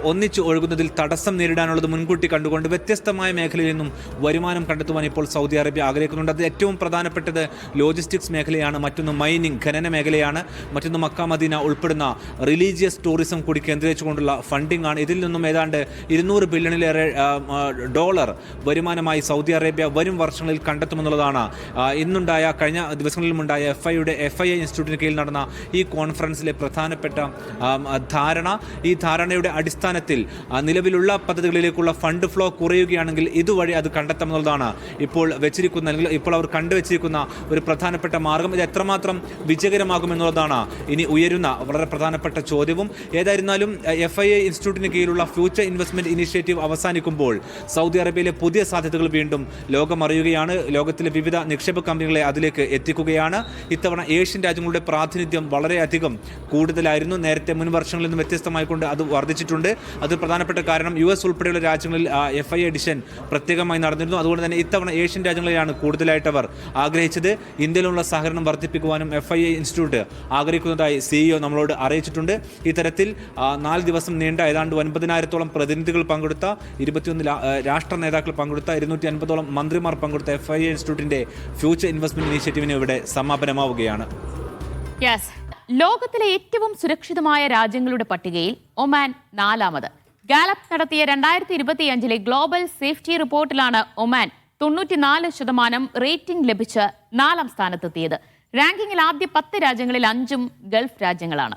ഒന്നിച്ച് ഒഴുകുന്നതിൽ തടസ്സം നേരിടാനുള്ളത് മുൻകൂട്ടി കണ്ടുകൊണ്ട് വ്യത്യസ്തമായ മേഖലയിൽ നിന്നും വരുമാനം കണ്ടെത്തുവാൻ ഇപ്പോൾ സൗദി അറേബ്യ ആഗ്രഹിക്കുന്നുണ്ട്. അത് ഏറ്റവും പ്രധാനപ്പെട്ടത് ലോജിസ്റ്റിക്സ് മേഖലയാണ്, മറ്റൊന്ന് മൈനിങ് ഖനന മേഖലയാണ്, മറ്റൊന്ന് മക്ക മദീന ഉൾപ്പെടുന്ന റിലീജിയസ് ടൂറിസം കൂടി കേന്ദ്രീകരിച്ചുകൊണ്ടുള്ള ഫണ്ടിംഗ് ആണ്. ഇതിൽ നിന്നും ഏതാണ്ട് $200 ബില്യണിലേറെ വരുമാനമായി സൗദി അറേബ്യ വരും വർഷങ്ങളിൽ കണ്ടെത്തുമെന്നുള്ളതാണ് കഴിഞ്ഞ ദിവസങ്ങളിലുമുണ്ടായ FIA ഇൻസ്റ്റിറ്റ്യൂട്ടിന് കീഴിൽ നടന്ന ഈ കോൺഫറൻസിലെ പ്രധാനപ്പെട്ട ധാരണ. ഈ ധാരണയുടെ അടിസ്ഥാനത്തിൽ നിലവിലുള്ള പദ്ധതികളിലേക്കുള്ള ഫണ്ട് ഫ്ലോ കുറയുകയാണെങ്കിൽ ഇതുവഴി അത് കണ്ടെത്താമെന്നുള്ളതാണ് ഇപ്പോൾ വെച്ചിരിക്കുന്ന അല്ലെങ്കിൽ ഇപ്പോൾ അവർ കണ്ടുവച്ചിരിക്കുന്ന ഒരു പ്രധാനപ്പെട്ട മാർഗം. ഇത് എത്രമാത്രം വിജയകരമാകുമെന്നുള്ളതാണ് ഇനി ഉയരുന്ന വളരെ പ്രധാനപ്പെട്ട ചോദ്യവും. ഏതായിരുന്നാലും FIA ഇൻസ്റ്റിറ്റ്യൂട്ടിന് കീഴിലുള്ള ഫ്യൂച്ചർ ഇൻവെസ്റ്റ്മെന്റ് ഇനിഷ്യേറ്റീവ് അവസാനിക്കുമ്പോൾ സൗദി അറേബ്യയിലെ പുതിയ സാധ്യതകൾ വീണ്ടും ലോകമറിയുകയാണ്. ലോകത്തിലെ വിവിധ നിക്ഷേപ കമ്പനികളെ അതിലേക്ക് എത്തിക്കുകയാണ്. ഇത്തവണ ഏഷ്യൻ രാജ്യങ്ങളുടെ പ്രാതിനിധ്യം വളരെയധികം കൂടുതലായിരുന്നു. നേരത്തെ മുൻ വർഷങ്ങളിൽ നിന്ന് വ്യത്യസ്തമായിക്കൊണ്ട് അത് വർദ്ധിച്ചിട്ടുണ്ട്. അത് പ്രധാനപ്പെട്ട കാരണം US ഉൾപ്പെടെയുള്ള രാജ്യങ്ങളിൽ FIA എഡിഷൻ പ്രത്യേകമായി നടന്നിരുന്നു. അതുകൊണ്ട് തന്നെ ഇത്തവണ ഏഷ്യൻ രാജ്യങ്ങളിലാണ് കൂടുതലായിട്ട് അവർ ആഗ്രഹിച്ചത്. ഇന്ത്യയിലുള്ള സഹകരണം വർദ്ധിപ്പിക്കുവാനും FIA ഇൻസ്റ്റിറ്റ്യൂട്ട് ആഗ്രഹിക്കുന്നതായി CEO നമ്മളോട് അറിയിച്ചിട്ടുണ്ട്. ഇത്തരത്തിൽ 4 ദിവസം നീണ്ട ഏതാണ്ട് 9,000-ഓളം പ്രതിനിധികൾ പങ്കെടുത്ത 21 രാഷ്ട്ര നേതാക്കൾ പങ്കെടുത്ത 250-ഓളം മന്ത്രിമാർ പങ്കെടുത്ത FIA ഇൻസ്റ്റിറ്റ്യൂട്ടിന്റെ ഫ്യൂച്ചർ ഇൻവെസ്റ്റ്മെന്റ് ഇനീഷ്യേറ്റീവിന് ഇവിടെ സമാപനമാവുകയാണ്. ലോകത്തിലെ ഏറ്റവും സുരക്ഷിതമായ രാജ്യങ്ങളുടെ പട്ടികയിൽ ഒമാൻ 4ാമത്. ഗാലപ്പ് നടത്തിയ 2025 ഗ്ലോബൽ സേഫ്റ്റി റിപ്പോർട്ടിലാണ് ഒമാൻ 94% റേറ്റിംഗ് ലഭിച്ച് 4ാം സ്ഥാനത്തെത്തിയത്. റാങ്കിങ്ങിൽ ആദ്യ 10 രാജ്യങ്ങളിൽ 5ഉം ഗൾഫ് രാജ്യങ്ങളാണ്.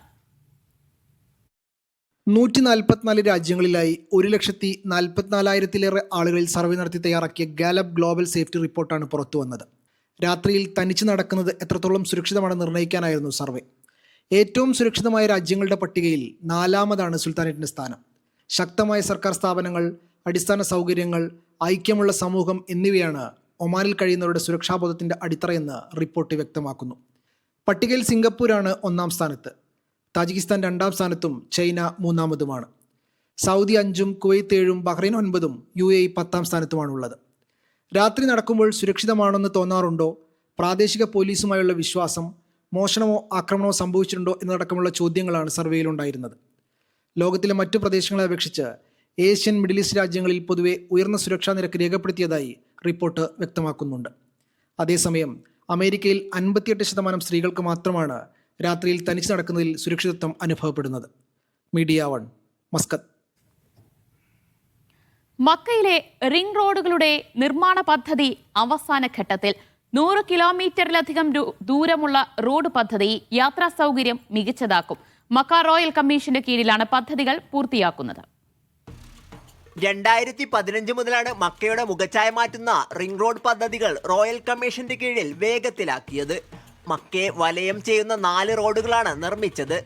144 രാജ്യങ്ങളിലായി 1,44,000-ലേറെ ആളുകളിൽ സർവേ നടത്തി തയ്യാറാക്കിയ ഗാലപ്പ് ഗ്ലോബൽ സേഫ്റ്റി റിപ്പോർട്ടാണ് പുറത്തു വന്നത്. രാത്രിയിൽ തനിച്ച് നടക്കുന്നത് എത്രത്തോളം സുരക്ഷിതമാണെന്ന് നിർണ്ണയിക്കാനായിരുന്നു സർവേ. ഏറ്റവും സുരക്ഷിതമായ രാജ്യങ്ങളുടെ പട്ടികയിൽ 4ാമതാണ് സുൽത്താനേറ്റിൻ്റെ സ്ഥാനം. ശക്തമായ സർക്കാർ സ്ഥാപനങ്ങൾ, അടിസ്ഥാന സൗകര്യങ്ങൾ, ഐക്യമുള്ള സമൂഹം എന്നിവയാണ് ഒമാനിൽ കഴിയുന്നവരുടെ സുരക്ഷാബോധത്തിൻ്റെ അടിത്തറയെന്ന് റിപ്പോർട്ട് വ്യക്തമാക്കുന്നു. പട്ടികയിൽ സിംഗപ്പൂരാണ് 1ാം സ്ഥാനത്ത്, താജിക്കിസ്ഥാൻ 2ാം സ്ഥാനത്തും ചൈന 3ാമതുമാണ്. സൗദി 5ഉം കുവൈത്ത് 7ഉം ബഹ്റൈൻ 9ഉം UAE 10ാം സ്ഥാനത്തുമാണുള്ളത്. രാത്രി നടക്കുമ്പോൾ സുരക്ഷിതമാണെന്ന് തോന്നാറുണ്ടോ? പ്രാദേശിക പോലീസുമായുള്ള വിശ്വാസം, മോഷണമോ ആക്രമണമോ സംഭവിച്ചിട്ടുണ്ടോ എന്നതടക്കമുള്ള ചോദ്യങ്ങളാണ് സർവേയിലുണ്ടായിരുന്നത്. ലോകത്തിലെ മറ്റു പ്രദേശങ്ങളെ അപേക്ഷിച്ച് ഏഷ്യൻ, മിഡിൽ ഈസ്റ്റ് രാജ്യങ്ങളിൽ പൊതുവെ ഉയർന്ന സുരക്ഷാ നിരക്ക് രേഖപ്പെടുത്തിയതായി റിപ്പോർട്ട് വ്യക്തമാക്കുന്നുണ്ട്. അതേസമയം അമേരിക്കയിൽ 58% സ്ത്രീകൾക്ക് മാത്രമാണ് രാത്രിയിൽ തനിച്ച് നടക്കുന്നതിൽ സുരക്ഷിതത്വം അനുഭവപ്പെടുന്നത്. Media 1, Muscat. മക്കയിലെ റിംഗ് റോഡുകളുടെ നിർമ്മാണ പദ്ധതി അവസാന ഘട്ടത്തിൽ. 100 കിലോമീറ്ററിലധികം ദൂരമുള്ള റോഡ് പദ്ധതി യാത്രാ സൗകര്യം മികച്ചതാക്കും. മക്ക റോയൽ കമ്മീഷന്റെ കീഴിലാണ് പദ്ധതികൾ പൂർത്തിയാക്കുന്നത്. 2015 മുതലാണ് മക്കയുടെ മുഖച്ഛായ മാറ്റുന്ന റിംഗ് റോഡ് പദ്ധതികൾ റോയൽ കമ്മീഷന്റെ കീഴിൽ വേഗത്തിലാക്കിയത്. മക്കയെ വലയം ചെയ്യുന്ന 4 റോഡുകളാണ് നിർമ്മിച്ചത്.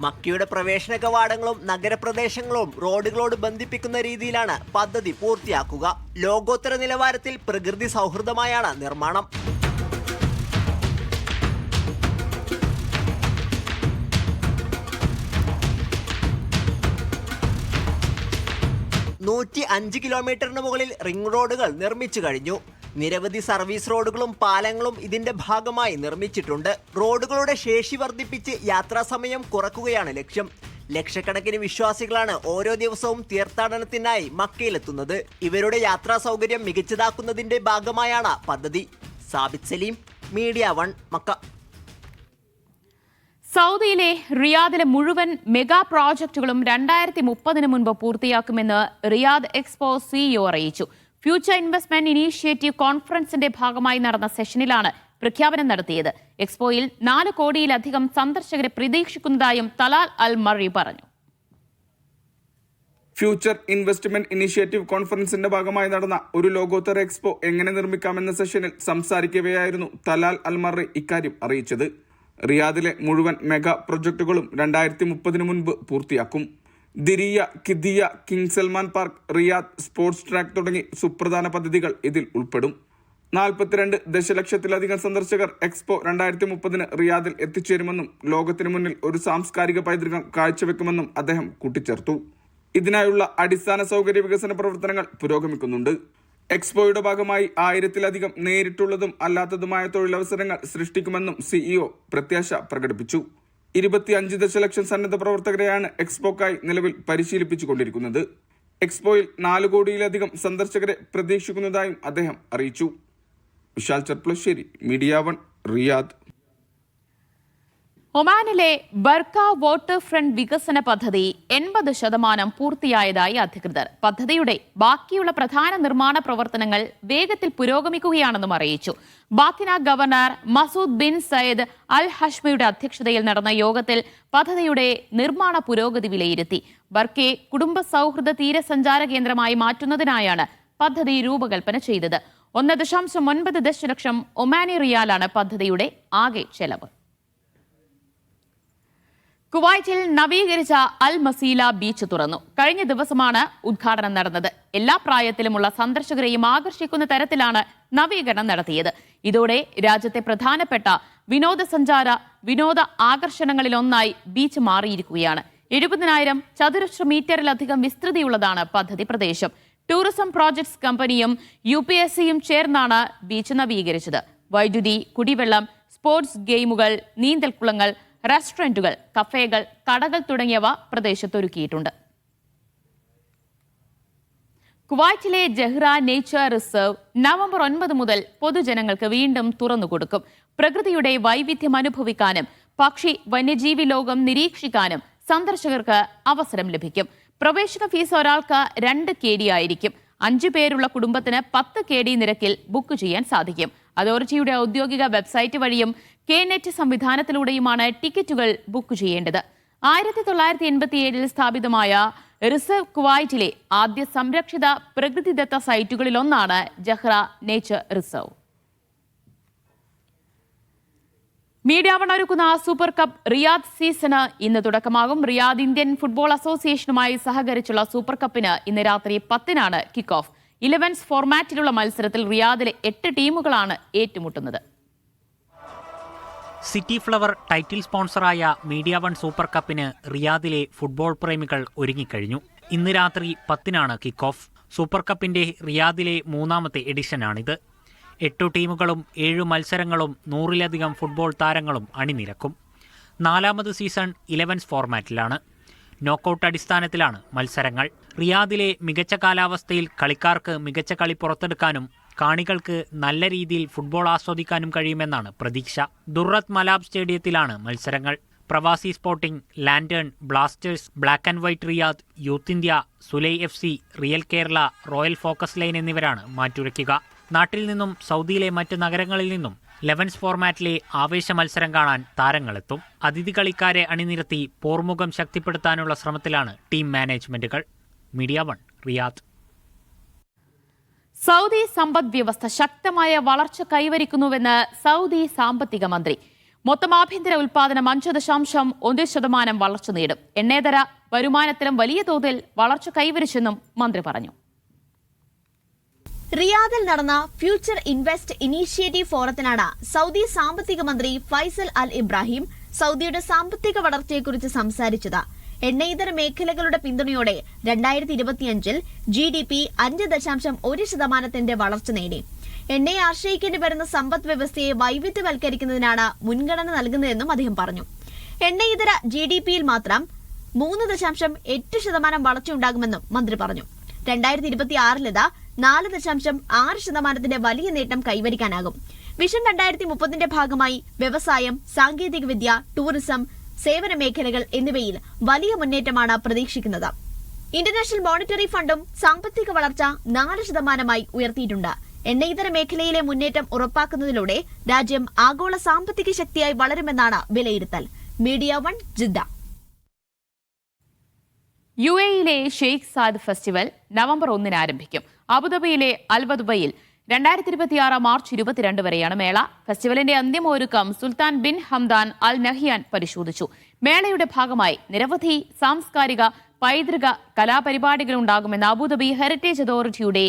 മക്കയുടെ പ്രവേശന കവാടങ്ങളും നഗരപ്രദേശങ്ങളും റോഡുകളോട് ബന്ധിപ്പിക്കുന്ന രീതിയിലാണ് പദ്ധതി പൂർത്തിയാക്കുക. ലോകോത്തര നിലവാരത്തിൽ പ്രകൃതി സൗഹൃദമായാണ് നിർമ്മാണം. $105 കിലോമീറ്ററിന് മുകളിൽ റിംഗ് റോഡുകൾ നിർമ്മിച്ചു കഴിഞ്ഞു. നിരവധി സർവീസ് റോഡുകളും പാലങ്ങളും ഇതിന്റെ ഭാഗമായി നിർമ്മിച്ചിട്ടുണ്ട്. റോഡുകളുടെ ശേഷി വർദ്ധിപ്പിച്ച് യാത്രാസമയം കുറക്കുകയാണ് ലക്ഷ്യം. ലക്ഷക്കണക്കിന് വിശ്വാസികളാണ് ഓരോ ദിവസവും തീർത്ഥാടനത്തിനായി മക്കയിലെത്തുന്നത്. ഇവരുടെ യാത്രാ സൗകര്യം മികച്ചതാക്കുന്നതിന്റെ ഭാഗമായാണ് പദ്ധതി. Sabith Saleem, media 1, Makkah. സൗദിയിലെ റിയാദിലെ മുഴുവൻ മെഗാ പ്രോജക്റ്റുകളും 2030 മുൻപ് പൂർത്തിയാക്കുമെന്ന് റിയാദ് എക്സ്പോ CEO അറിയിച്ചു. ഫ്യൂച്ചർ ഇൻവെസ്റ്റ്മെന്റ് ഇനീഷ്യേറ്റീവ് കോൺഫറൻസിന്റെ ഭാഗമായി നടന്ന സെഷനിലാണ് പ്രഖ്യാപനം നടത്തിയത്. എക്സ്പോയിൽ 4 കോടിയിലധികം സന്ദർശകരെ പ്രതീക്ഷിക്കുന്നതായും തലാൽ അൽ മറി പറഞ്ഞു. ഫ്യൂച്ചർ ഇൻവെസ്റ്റ്മെന്റ് ഇനീഷ്യേറ്റീവ് കോൺഫറൻസിന്റെ ഭാഗമായി നടന്ന ഒരു ലോകോത്തര എക്സ്പോ എങ്ങനെ നിർമ്മിക്കാമെന്ന സെഷനിൽ സംസാരിക്കവെയായിരുന്നു തലാൽ അൽമറി ഇക്കാര്യം അറിയിച്ചത്. റിയാദിലെ മുഴുവൻ മെഗാ പ്രൊജക്ടുകളും 2030 മുൻപ് പൂർത്തിയാക്കും. Diriyah, Qiddiya, king Salman park, Riyadh sports track തുടങ്ങി സുപ്രധാന പദ്ധതികൾ ഇതിൽ ഉൾപ്പെടും. 42 ദശലക്ഷത്തിലധികം സന്ദർശകർ എക്സ്പോ 2030 റിയാദിൽ എത്തിച്ചേരുമെന്നും ലോകത്തിനു മുന്നിൽ ഒരു സാംസ്കാരിക പൈതൃകം കാഴ്ചവെക്കുമെന്നും അദ്ദേഹം കൂട്ടിച്ചേർത്തു. ഇതിനായുള്ള അടിസ്ഥാന സൗകര്യ വികസന പ്രവർത്തനങ്ങൾ പുരോഗമിക്കുന്നുണ്ട്. എക്സ്പോയുടെ ഭാഗമായി 1000-ലധികം നേരിട്ടുള്ളതും അല്ലാത്തതുമായ തൊഴിലവസരങ്ങൾ സൃഷ്ടിക്കുമെന്നും സിഇഒ പ്രത്യാശ പ്രകടിപ്പിച്ചു. 25 ദശലക്ഷം സന്നദ്ധ പ്രവർത്തകരെയാണ് എക്സ്പോക്കായി നിലവിൽ പരിശീലിപ്പിച്ചുകൊണ്ടിരിക്കുന്നത്. എക്സ്പോയിൽ 4 കോടിയിലധികം സന്ദർശകരെ പ്രതീക്ഷിക്കുന്നതായും അദ്ദേഹം അറിയിച്ചു. Vishal Cherpulassery, media 1, Riyadh. ഒമാനിലെ ബർക്ക വാട്ടർ ഫ്രണ്ട് വികസന പദ്ധതി 80% പൂർത്തിയായതായി അധികൃതർ. പദ്ധതിയുടെ ബാക്കിയുള്ള പ്രധാന നിർമ്മാണ പ്രവർത്തനങ്ങൾ വേഗത്തിൽ പുരോഗമിക്കുകയാണെന്നും അറിയിച്ചു. Batinah governor Masood bin Zayed അൽ ഹഷ്മിയുടെ അധ്യക്ഷതയിൽ നടന്ന യോഗത്തിൽ പദ്ധതിയുടെ നിർമ്മാണ പുരോഗതി വിലയിരുത്തി. ബർക്കയെ കുടുംബ സൗഹൃദ തീരസഞ്ചാര കേന്ദ്രമായി മാറ്റുന്നതിനായാണ് പദ്ധതി രൂപകൽപ്പന ചെയ്തത്. 1.9 ദശലക്ഷം ഒമാനി റിയാലാണ് പദ്ധതിയുടെ ആകെ ചെലവ്. കുവൈറ്റിൽ നവീകരിച്ച അൽ മസീല ബീച്ച് തുറന്നു. കഴിഞ്ഞ ദിവസമാണ് ഉദ്ഘാടനം നടന്നത്. എല്ലാ പ്രായത്തിലുമുള്ള സന്ദർശകരെയും ആകർഷിക്കുന്ന തരത്തിലാണ് നവീകരണം നടത്തിയത്. ഇതോടെ രാജ്യത്തെ പ്രധാനപ്പെട്ട വിനോദ ആകർഷണങ്ങളിലൊന്നായി ബീച്ച് മാറിയിരിക്കുകയാണ്. 70,000 ചതുരശ്ര മീറ്ററിലധികം വിസ്തൃതിയുള്ളതാണ് പദ്ധതി പ്രദേശം. ടൂറിസം പ്രോജക്ട്സ് കമ്പനിയും UPSCയും ചേർന്നാണ് ബീച്ച് നവീകരിച്ചത്. വൈദ്യുതി, കുടിവെള്ളം, സ്പോർട്സ് ഗെയിമുകൾ, നീന്തൽക്കുളങ്ങൾ, റെസ്റ്റോറന്റുകൾ, കഫേകൾ, കടകൾ തുടങ്ങിയവ പ്രദേശത്തൊരുക്കിയിട്ടുണ്ട്. കുവൈറ്റിലെ ജഹ്റ നേച്ചർ റിസർവ് നവംബർ 9 മുതൽ പൊതുജനങ്ങൾക്ക് വീണ്ടും തുറന്നുകൊടുക്കും. പ്രകൃതിയുടെ വൈവിധ്യം അനുഭവിക്കാനും പക്ഷി വന്യജീവി ലോകം നിരീക്ഷിക്കാനും സന്ദർശകർക്ക് അവസരം ലഭിക്കും. പ്രവേശന ഫീസ് ഒരാൾക്ക് 2 KD ആയിരിക്കും. 5 പേരുള്ള കുടുംബത്തിന് 10 KD നിരക്കിൽ ബുക്ക് ചെയ്യാൻ സാധിക്കും. അതോറിറ്റിയുടെ ഔദ്യോഗിക വെബ്സൈറ്റ് വഴിയും KNet സംവിധാനത്തിലൂടെയുമാണ് ടിക്കറ്റുകൾ ബുക്ക് ചെയ്യേണ്ടത്. 1987 സ്ഥാപിതമായ റിസർവ് കുവൈറ്റിലെ ആദ്യ സംരക്ഷിത പ്രകൃതിദത്ത സൈറ്റുകളിലൊന്നാണ് ജഹ്റ നേച്ചർ റിസർവ്. മീഡിയ 1 ഒരുക്കുന്ന സൂപ്പർ കപ്പ് റിയാദ് സീസണ് ഇന്ന് തുടക്കമാകും. റിയാദ് ഇന്ത്യൻ ഫുട്ബോൾ അസോസിയേഷനുമായി സഹകരിച്ചുള്ള സൂപ്പർ കപ്പിന് ഇന്ന് രാത്രി 10-നാണ് കിക്ക് ഓഫ്. 11s ഫോർമാറ്റിലുള്ള മത്സരത്തിൽ റിയാദിലെ 8 ടീമുകളാണ് ഏറ്റുമുട്ടുന്നത്. സിറ്റി ഫ്ലവർ ടൈറ്റിൽ സ്പോൺസറായ മീഡിയ 1 സൂപ്പർ കപ്പിന് റിയാദിലെ ഫുട്ബോൾ പ്രേമികൾ ഒരുങ്ങിക്കഴിഞ്ഞു. ഇന്ന് രാത്രി 10-നാണ് കിക്ക് ഓഫ്. സൂപ്പർ കപ്പിന്റെ റിയാദിലെ 3ാമത്തെ എഡിഷനാണിത്. 8 ടീമുകളും 7 മത്സരങ്ങളും 100-ലധികം ഫുട്ബോൾ താരങ്ങളും അണിനിരക്കും. 4ാമത് സീസൺ 11s ഫോർമാറ്റിലാണ്. നോക്കൌട്ട് അടിസ്ഥാനത്തിലാണ് മത്സരങ്ങൾ. റിയാദിലെ മികച്ച കാലാവസ്ഥയിൽ കളിക്കാർക്ക് മികച്ച കളി പുറത്തെടുക്കാനും കാണികൾക്ക് നല്ല രീതിയിൽ ഫുട്ബോൾ ആസ്വദിക്കാനും കഴിയുമെന്നാണ് പ്രതീക്ഷ. ദുർറത്ത് മലാബ് സ്റ്റേഡിയത്തിലാണ് മത്സരങ്ങൾ. പ്രവാസി sporting, lantern, Blasters, black and white Riyadh, youth India, Sulai FC, real Kerala, royal focus line എന്നിവരാണ് മാറ്റുരയ്ക്കുക. നാട്ടിൽ നിന്നും സൗദിയിലെ മറ്റ് നഗരങ്ങളിൽ നിന്നും 11s ഫോർമാറ്റിലെ ആവേശ മത്സരം കാണാൻ താരങ്ങളെത്തും. അതിഥി കളിക്കാരെ അണിനിരത്തി പോർമുഖം ശക്തിപ്പെടുത്താനുള്ള ശ്രമത്തിലാണ് ടീം മാനേജ്മെന്റുകൾ. Media 1, Riyadh. സൗദി സമ്പദ് വ്യവസ്ഥ ശക്തമായ വളർച്ച കൈവരിക്കുന്നുവെന്ന് സൗദി സാമ്പത്തിക മന്ത്രി. മൊത്തം ആഭ്യന്തര ഉൽപാദനം 5.1% വളർച്ച നേടും. എണ്ണേതര വരുമാനത്തിലും വലിയ തോതിൽ വളർച്ച കൈവരിച്ചെന്നും മന്ത്രി പറഞ്ഞു. റിയാദിൽ നടന്ന ഫ്യൂച്ചർ ഇൻവെസ്റ്റ് ഇനീഷ്യേറ്റീവ് ഫോറത്തിനാണ് സൗദി സാമ്പത്തിക മന്ത്രി ഫൈസൽ അൽ ഇബ്രാഹിം സൗദിയുടെ സാമ്പത്തിക വളർച്ചയെക്കുറിച്ച് സംസാരിച്ചത്. എണ്ണയിതര മേഖലകളുടെ പിന്തുണയോടെ 2025-ൽ GDP 5.1% വളർച്ച നേടി. എണ്ണയെ ആശ്രയിക്കേണ്ടി വരുന്ന സമ്പദ് വ്യവസ്ഥയെ വൈവിധ്യവൽക്കരിക്കുന്നതിനാണ് മുൻഗണന നൽകുന്നതെന്നും അദ്ദേഹം പറഞ്ഞു. എണ്ണയിതര GDPയിൽ മാത്രം 3.8% വളർച്ചയുണ്ടാകുമെന്നും മന്ത്രി പറഞ്ഞു. 2026-ൽ 4.6% വലിയ നേട്ടം കൈവരിക്കാനാകും. വിഷൻ 2030-ന്റെ ഭാഗമായി വ്യവസായം, സാങ്കേതികവിദ്യ, ടൂറിസം, സേവന മേഖലകൾ എന്നിവയിൽ വലിയ മുന്നേറ്റമാണ് പ്രതീക്ഷിക്കുന്നത്. ഇന്റർനാഷണൽ മോണിറ്ററി ഫണ്ടും സാമ്പത്തിക വളർച്ച 4% ഉയർത്തിയിട്ടുണ്ട്. എണ്ണയിതര മേഖലയിലെ മുന്നേറ്റം ഉറപ്പാക്കുന്നതിലൂടെ രാജ്യം ആഗോള സാമ്പത്തിക ശക്തിയായി വളരുമെന്നാണ് വിലയിരുത്തൽ. Media 1, Jeddah. UAE-യിലെ ഷെയ്ഖ് സാദ് ഫെസ്റ്റിവൽ നവംബർ 1-ന് ആരംഭിക്കും. അബുദാബിയിലെ അൽബദുബയിൽ 2026 മാർച്ച് 22 വരെയാണ് മേള. ഫെസ്റ്റിവലിന്റെ അന്തിമ ഒരുക്കം Sultan bin Hamdan Al Nahyan പരിശോധിച്ചു. മേളയുടെ ഭാഗമായി നിരവധി സാംസ്കാരിക പൈതൃക കലാപരിപാടികളുണ്ടാകുമെന്ന് അബുദാബി ഹെറിറ്റേജ് അതോറിറ്റിയുടെ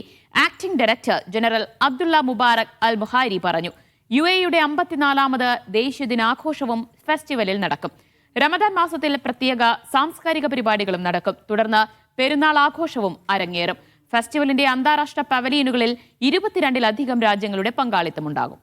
acting director general Abdullah Mubarak Al Muhairi പറഞ്ഞു. UAE-യുടെ 54ാമത് ദേശീയ ദിനാഘോഷവും ഫെസ്റ്റിവലിൽ നടക്കും. റമദാൻ മാസത്തിൽ പ്രത്യേക സാംസ്കാരിക പരിപാടികളും നടക്കും. തുടർന്ന് പെരുന്നാൾ ആഘോഷവും അരങ്ങേറും. ഫെസ്റ്റിവലിന്റെ അന്താരാഷ്ട്ര പവലിയനുകളിൽ 22-ലധികം രാജ്യങ്ങളുടെ പങ്കാളിത്തമുണ്ടാകും.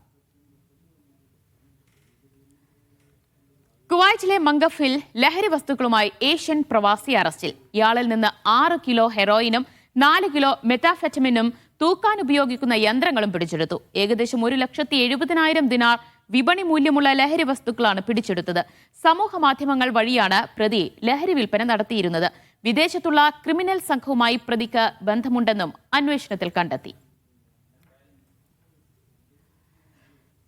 കുവൈറ്റിലെ മംഗഫിൽ ലഹരി വസ്തുക്കളുമായി ഏഷ്യൻ പ്രവാസി അറസ്റ്റിൽ. ഇയാളിൽ നിന്ന് 6 കിലോ ഹെറോയിനും 4 കിലോ മെത്താഫെറ്റമിനും തൂക്കാൻ ഉപയോഗിക്കുന്ന യന്ത്രങ്ങളും പിടിച്ചെടുത്തു. ഏകദേശം 1,70,000 ദിനാർ വിപണി മൂല്യമുള്ള ലഹരി വസ്തുക്കളാണ് പിടിച്ചെടുത്തത്. സമൂഹ മാധ്യമങ്ങൾ വഴിയാണ് പ്രതി ലഹരി വിൽപ്പന നടത്തിയിരുന്നത്. വിദേശത്തുള്ള ക്രിമിനൽ സംഘവുമായി പ്രതിക്ക് ബന്ധമുണ്ടെന്നും അന്വേഷണത്തിൽ കണ്ടെത്തി.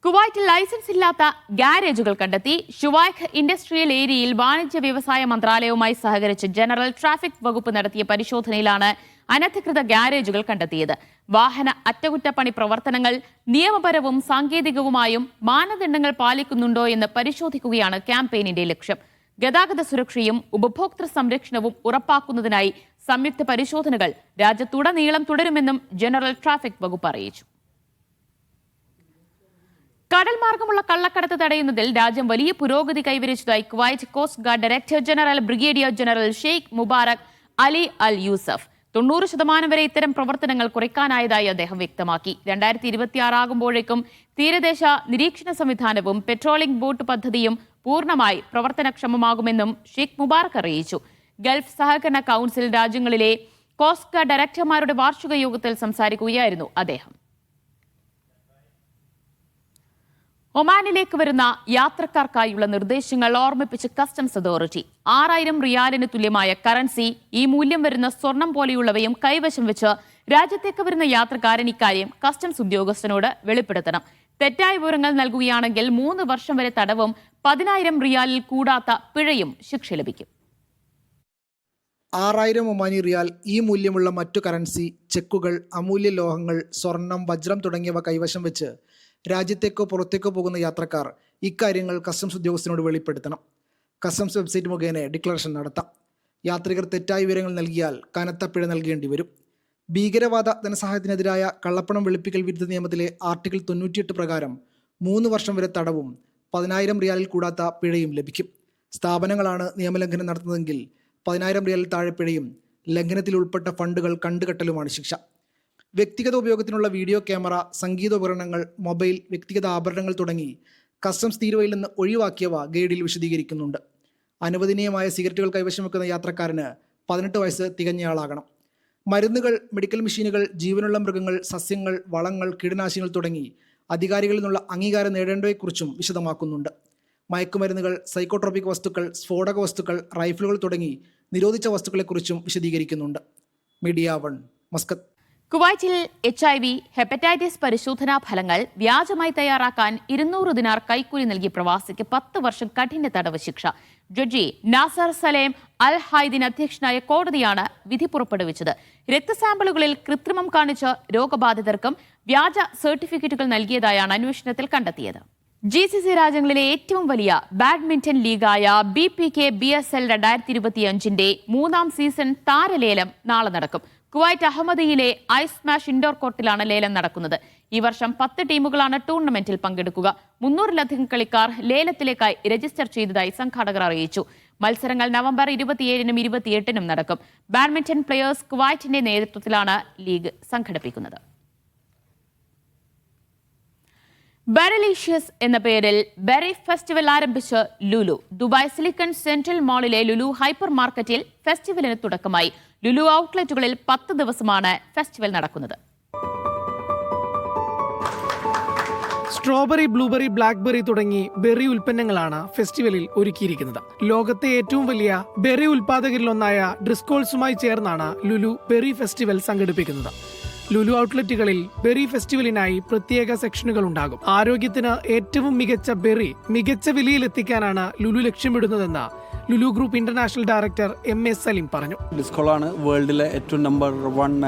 കുവൈറ്റിൽ ലൈസൻസ് ഇല്ലാത്ത ഗാരേജുകൾ കണ്ടെത്തി. ഷുവൈഖ് ഇൻഡസ്ട്രിയൽ ഏരിയയിൽ വാണിജ്യ വ്യവസായ മന്ത്രാലയവുമായി സഹകരിച്ച് ജനറൽ ട്രാഫിക് വകുപ്പ് നടത്തിയ പരിശോധനയിലാണ് അനധികൃത ഗാരേജുകൾ കണ്ടെത്തിയത്. വാഹന അറ്റകുറ്റപ്പണി പ്രവർത്തനങ്ങൾ നിയമപരവും സാങ്കേതികവുമായും മാനദണ്ഡങ്ങൾ പാലിക്കുന്നുണ്ടോ എന്ന് പരിശോധിക്കുകയാണ് ക്യാമ്പയിനിന്റെ ലക്ഷ്യം. ഗതാഗത സുരക്ഷയും ഉപഭോക്തൃ സംരക്ഷണവും ഉറപ്പാക്കുന്നതിനായി സംയുക്ത പരിശോധനകൾ രാജ്യത്തുടനീളം തുടരുമെന്നും ജനറൽ ട്രാഫിക് വകുപ്പ് അറിയിച്ചു. കടൽ മാർഗമുള്ള കള്ളക്കടത്ത് തടയുന്നതിൽ രാജ്യം വലിയ പുരോഗതി കൈവരിച്ചതായി Kuwait coast guard director general brigadier general Sheikh Mubarak Ali Al Yousef. 90% വരെ ഇത്തരം പ്രവർത്തനങ്ങൾ കുറയ്ക്കാനായതായി അദ്ദേഹം വ്യക്തമാക്കി. 2026 ആകുമ്പോഴേക്കും തീരദേശ നിരീക്ഷണ സംവിധാനവും പെട്രോളിംഗ് ബോട്ട് പദ്ധതിയും പൂർണ്ണമായി പ്രവർത്തനക്ഷമമാകുമെന്നും ഷെയ്ഖ് മുബാറക് അറിയിച്ചു. ഗൾഫ് സഹകരണ കൗൺസിൽ രാജ്യങ്ങളിലെ കോസ്റ്റ് ഗാർഡ് ഡയറക്ടർമാരുടെ വാർഷിക യോഗത്തിൽ സംസാരിക്കുകയായിരുന്നു അദ്ദേഹം. ഒമാനിലേക്ക് വരുന്ന യാത്രക്കാർക്കായുള്ള നിർദ്ദേശങ്ങൾ ഓർമ്മിപ്പിച്ച് കസ്റ്റംസ് അതോറിറ്റി. 6,000 റിയാലിന് തുല്യമായ കറൻസി, ഈ മൂല്യം വരുന്ന സ്വർണം പോലെയുള്ളവയും കൈവശം വെച്ച് രാജ്യത്തേക്ക് വരുന്ന യാത്രക്കാരൻ ഇക്കാര്യം കസ്റ്റംസ് ഉദ്യോഗസ്ഥനോട് വെളിപ്പെടുത്തണം. തെറ്റായ വിവരങ്ങൾ നൽകുകയാണെങ്കിൽ 3 വർഷം വരെ തടവും 10,000 റിയാലിൽ കൂടാത്ത പിഴയും ശിക്ഷ ലഭിക്കും. 6,000 ഒമാനി റിയാൽ, ഈ മൂല്യമുള്ള മറ്റു കറൻസി, ചെക്കുകൾ, അമൂല്യ ലോഹങ്ങൾ, സ്വർണം, വജ്രം തുടങ്ങിയവ കൈവശം വെച്ച് രാജ്യത്തേക്കോ പുറത്തേക്കോ പോകുന്ന യാത്രക്കാർ ഇക്കാര്യങ്ങൾ കസ്റ്റംസ് ഉദ്യോഗസ്ഥനോട് വെളിപ്പെടുത്തണം. കസ്റ്റംസ് വെബ്സൈറ്റ് മുഖേന ഡിക്ലറേഷൻ നടത്താം. യാത്രികർ തെറ്റായ വിവരങ്ങൾ നൽകിയാൽ കനത്ത പിഴ നൽകേണ്ടി വരും. ഭീകരവാദ ധനസഹായത്തിനെതിരായ കള്ളപ്പണം വെളുപ്പിക്കൽ വിരുദ്ധ നിയമത്തിലെ ആർട്ടിക്കിൾ 98 പ്രകാരം 3 വർഷം വരെ തടവും 10,000 റിയാലിൽ കൂടാത്ത പിഴയും ലഭിക്കും. സ്ഥാപനങ്ങളാണ് നിയമലംഘനം നടത്തുന്നതെങ്കിൽ 10,000 റിയാലിൽ താഴെ പിഴയും ലംഘനത്തിൽ ഉൾപ്പെട്ട ഫണ്ടുകൾ കണ്ടുകെട്ടലുമാണ് ശിക്ഷ. വ്യക്തിഗത ഉപയോഗത്തിനുള്ള വീഡിയോ ക്യാമറ, സംഗീതോപകരണങ്ങൾ, മൊബൈൽ, വ്യക്തിഗത ആഭരണങ്ങൾ തുടങ്ങി കസ്റ്റംസ് തീരുവയിൽ നിന്ന് ഒഴിവാക്കിയവ ഗൈഡിൽ വിശദീകരിക്കുന്നുണ്ട്. അനുവദനീയമായ സിഗരറ്റുകൾ കൈവശം വെക്കുന്ന യാത്രക്കാരന് 18 വയസ്സ് തികഞ്ഞയാളാകണം. മരുന്നുകൾ, മെഡിക്കൽ മെഷീനുകൾ, ജീവനുള്ള മൃഗങ്ങൾ, സസ്യങ്ങൾ, വളങ്ങൾ, കീടനാശിനികൾ തുടങ്ങി അധികാരികളിൽ നിന്നുള്ള അംഗീകാരം നേടേണ്ടവയെക്കുറിച്ചും വിശദമാക്കുന്നുണ്ട്. മയക്കുമരുന്നുകൾ, സൈക്കോട്രോപിക് വസ്തുക്കൾ, സ്ഫോടക വസ്തുക്കൾ, റൈഫിളുകൾ തുടങ്ങി നിരോധിച്ച വസ്തുക്കളെക്കുറിച്ചും വിശദീകരിക്കുന്നുണ്ട്. Media 1, Muscat. കുവൈറ്റിൽ HIV, ഹെപ്പറ്റൈറ്റിസ് പരിശോധനാ ഫലങ്ങൾ വ്യാജമായി തയ്യാറാക്കാൻ 200 ദിനാർ കൈക്കൂലി നൽകിയ പ്രവാസിക്ക് 10 വർഷം കഠിന തടവ് ശിക്ഷ. ജഡ്ജി നാസർ സലേം അൽ ഹൈദിൻ അധ്യക്ഷനായ കോടതിയാണ് വിധി പുറപ്പെടുവിച്ചത്. രക്തസാമ്പിളുകളിൽ കൃത്രിമം കാണിച്ച് രോഗബാധിതർക്കും വ്യാജ സർട്ടിഫിക്കറ്റുകൾ നൽകിയതായാണ് അന്വേഷണത്തിൽ കണ്ടെത്തിയത്. GCC രാജ്യങ്ങളിലെ ഏറ്റവും വലിയ ബാഡ്മിന്റൺ ലീഗായ BPK BSL 2025ന്റെ 3ാം സീസൺ താരലേലം നാളെ നടക്കും. കുവൈറ്റ് അഹമ്മദിയിലെ ഐസ് സ്മാഷ് ഇൻഡോർ കോർട്ടിലാണ് ലേലം നടക്കുന്നത്. ഈ വർഷം 10 ടീമുകളാണ് ടൂർണമെന്റിൽ പങ്കെടുക്കുക. 300-ലധികം കളിക്കാർ ലേലത്തിലേക്കായി രജിസ്റ്റർ ചെയ്തതായി സംഘാടകർ അറിയിച്ചു. മത്സരങ്ങൾ നവംബർ 27-നും 28-നും നടക്കും. ബാഡ്മിന്റൺ പ്ലെയേഴ്സ് കുവൈറ്റിന്റെ നേതൃത്വത്തിലാണ് ലീഗ് സംഘടിപ്പിക്കുന്നത്. ബെറിലീഷ്യസ് എന്ന പേരിൽ ബെറി ഫെസ്റ്റിവൽ ആരംഭിച്ച് ലുലു. ദുബായ് സിലിക്കൺ സെൻട്രൽ മാളിലെ ലുലു ഹൈപ്പർ മാർക്കറ്റിൽ ഫെസ്റ്റിവലിന് തുടക്കമായി. ലുലു ഔട്ട്ലെറ്റുകളിൽ 10 ദിവസമാണ് ഫെസ്റ്റിവൽ നടക്കുന്നത്. സ്ട്രോബെറി, ബ്ലൂബെറി, ബ്ലാക്ക്ബെറി തുടങ്ങി ബെറി ഉൽപ്പന്നങ്ങളാണ് ഫെസ്റ്റിവലിൽ ഒരുക്കിയിരിക്കുന്നത്. ലോകത്തെ ഏറ്റവും വലിയ ബെറി ഉൽപാദകരിലൊന്നായ ഡ്രിസ്കോൾസുമായി ചേർന്നാണ് ലുലു ബെറി ഫെസ്റ്റിവൽ സംഘടിപ്പിക്കുന്നത്. ലുലു ഔട്ട്ലെറ്റുകളിൽ ബെറി ഫെസ്റ്റിവലിനായി പ്രത്യേക സെക്ഷനുകൾ ഉണ്ടാകും. ആരോഗ്യത്തിന് ഏറ്റവും മികച്ച ബെറി മികച്ച വിലയിൽ എത്തിക്കാനാണ് ലുലു ലക്ഷ്യമിടുന്നതെന്ന് Lulu group international director MS Saleem പറഞ്ഞു. ഡിസ്കോളാണ് വേൾഡിലെ ഏറ്റവും number 1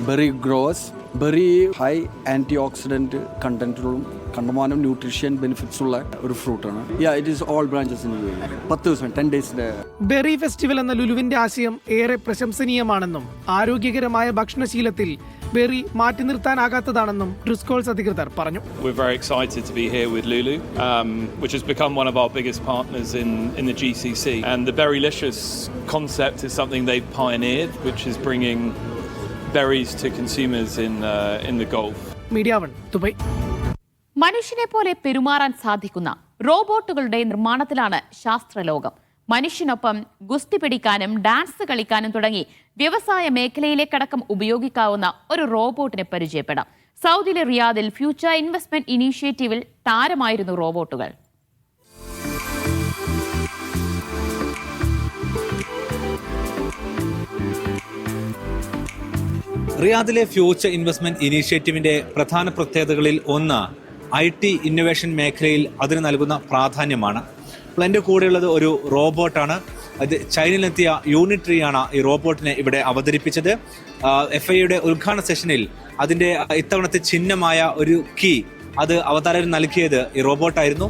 berry grows, berry high antioxidant കണ്ടന്റുകളും കണ്ടമാനം ന്യൂട്രീഷ്യൻ ബെനിഫിറ്റ്സ് ഉള്ള ഒരു ഫ്രൂട്ടാണ്. It is all branches in UAE. 10 ദിവസം 10 ഡേയ്സിൻ്റെ ബെറി ഫെസ്റ്റിവൽ എന്ന ലുലുവിന്റെ ആശയം ഏറെ പ്രശംസനീയമാണെന്നും ആരോഗ്യകരമായ ഭക്ഷണശീലത്തിൽ ബെറി മാറ്റി നിർത്താനാകാത്തതാണെന്നും ഡ്രിസ്കോൾസ് അധികൃതർ പറഞ്ഞു. We're very excited to be here with Lulu, which has become one of our biggest partners in the GCC. And the Berrylicious concept is something they've pioneered, which is bringing berries to consumers in the Gulf. Media 1 Dubai. മനുഷ്യനെ പോലെ പെരുമാറാൻ സാധിക്കുന്ന റോബോട്ടുകളുടെ നിർമ്മാണത്തിലാണ് ശാസ്ത്രലോകം. മനുഷ്യനൊപ്പം ഗുസ്തി പിടിക്കാനും dance കളിക്കാനും തുടങ്ങി വ്യവസായ മേഖലയിലേക്കടക്കം ഉപയോഗിക്കാവുന്ന ഒരു റോബോട്ടിനെ പരിചയപ്പെടാം. സൗദിയിലെ റിയാദിൽ ഫ്യൂച്ചർ ഇൻവെസ്റ്റ്മെന്റ് ഇനീഷ്യേറ്റീവിൽ താരമായിരുന്നു റോബോട്ടുകൾ. റിയാദിലെ ഫ്യൂച്ചർ ഇൻവെസ്റ്റ്മെന്റ് ഇനീഷ്യേറ്റീവിന്റെ പ്രധാന പ്രത്യേകതകളിൽ ഒന്ന് IT ഇന്നൊവേഷൻ മേഖലയിൽ അതിന് നൽകുന്ന പ്രാധാന്യമാണ്. അപ്പോൾ എൻ്റെ കൂടെയുള്ളത് ഒരു റോബോട്ടാണ്. അത് ചൈനയിലെത്തിയ യൂണിട്രിയാണ് ഈ റോബോട്ടിനെ ഇവിടെ അവതരിപ്പിച്ചത്. FIയുടെ ഉദ്ഘാടന സെഷനിൽ അതിൻ്റെ ഇത്തവണത്തെ ചിഹ്നമായ ഒരു കീ അത് അവതാരകൻ നൽകിയത് ഈ റോബോട്ടായിരുന്നു.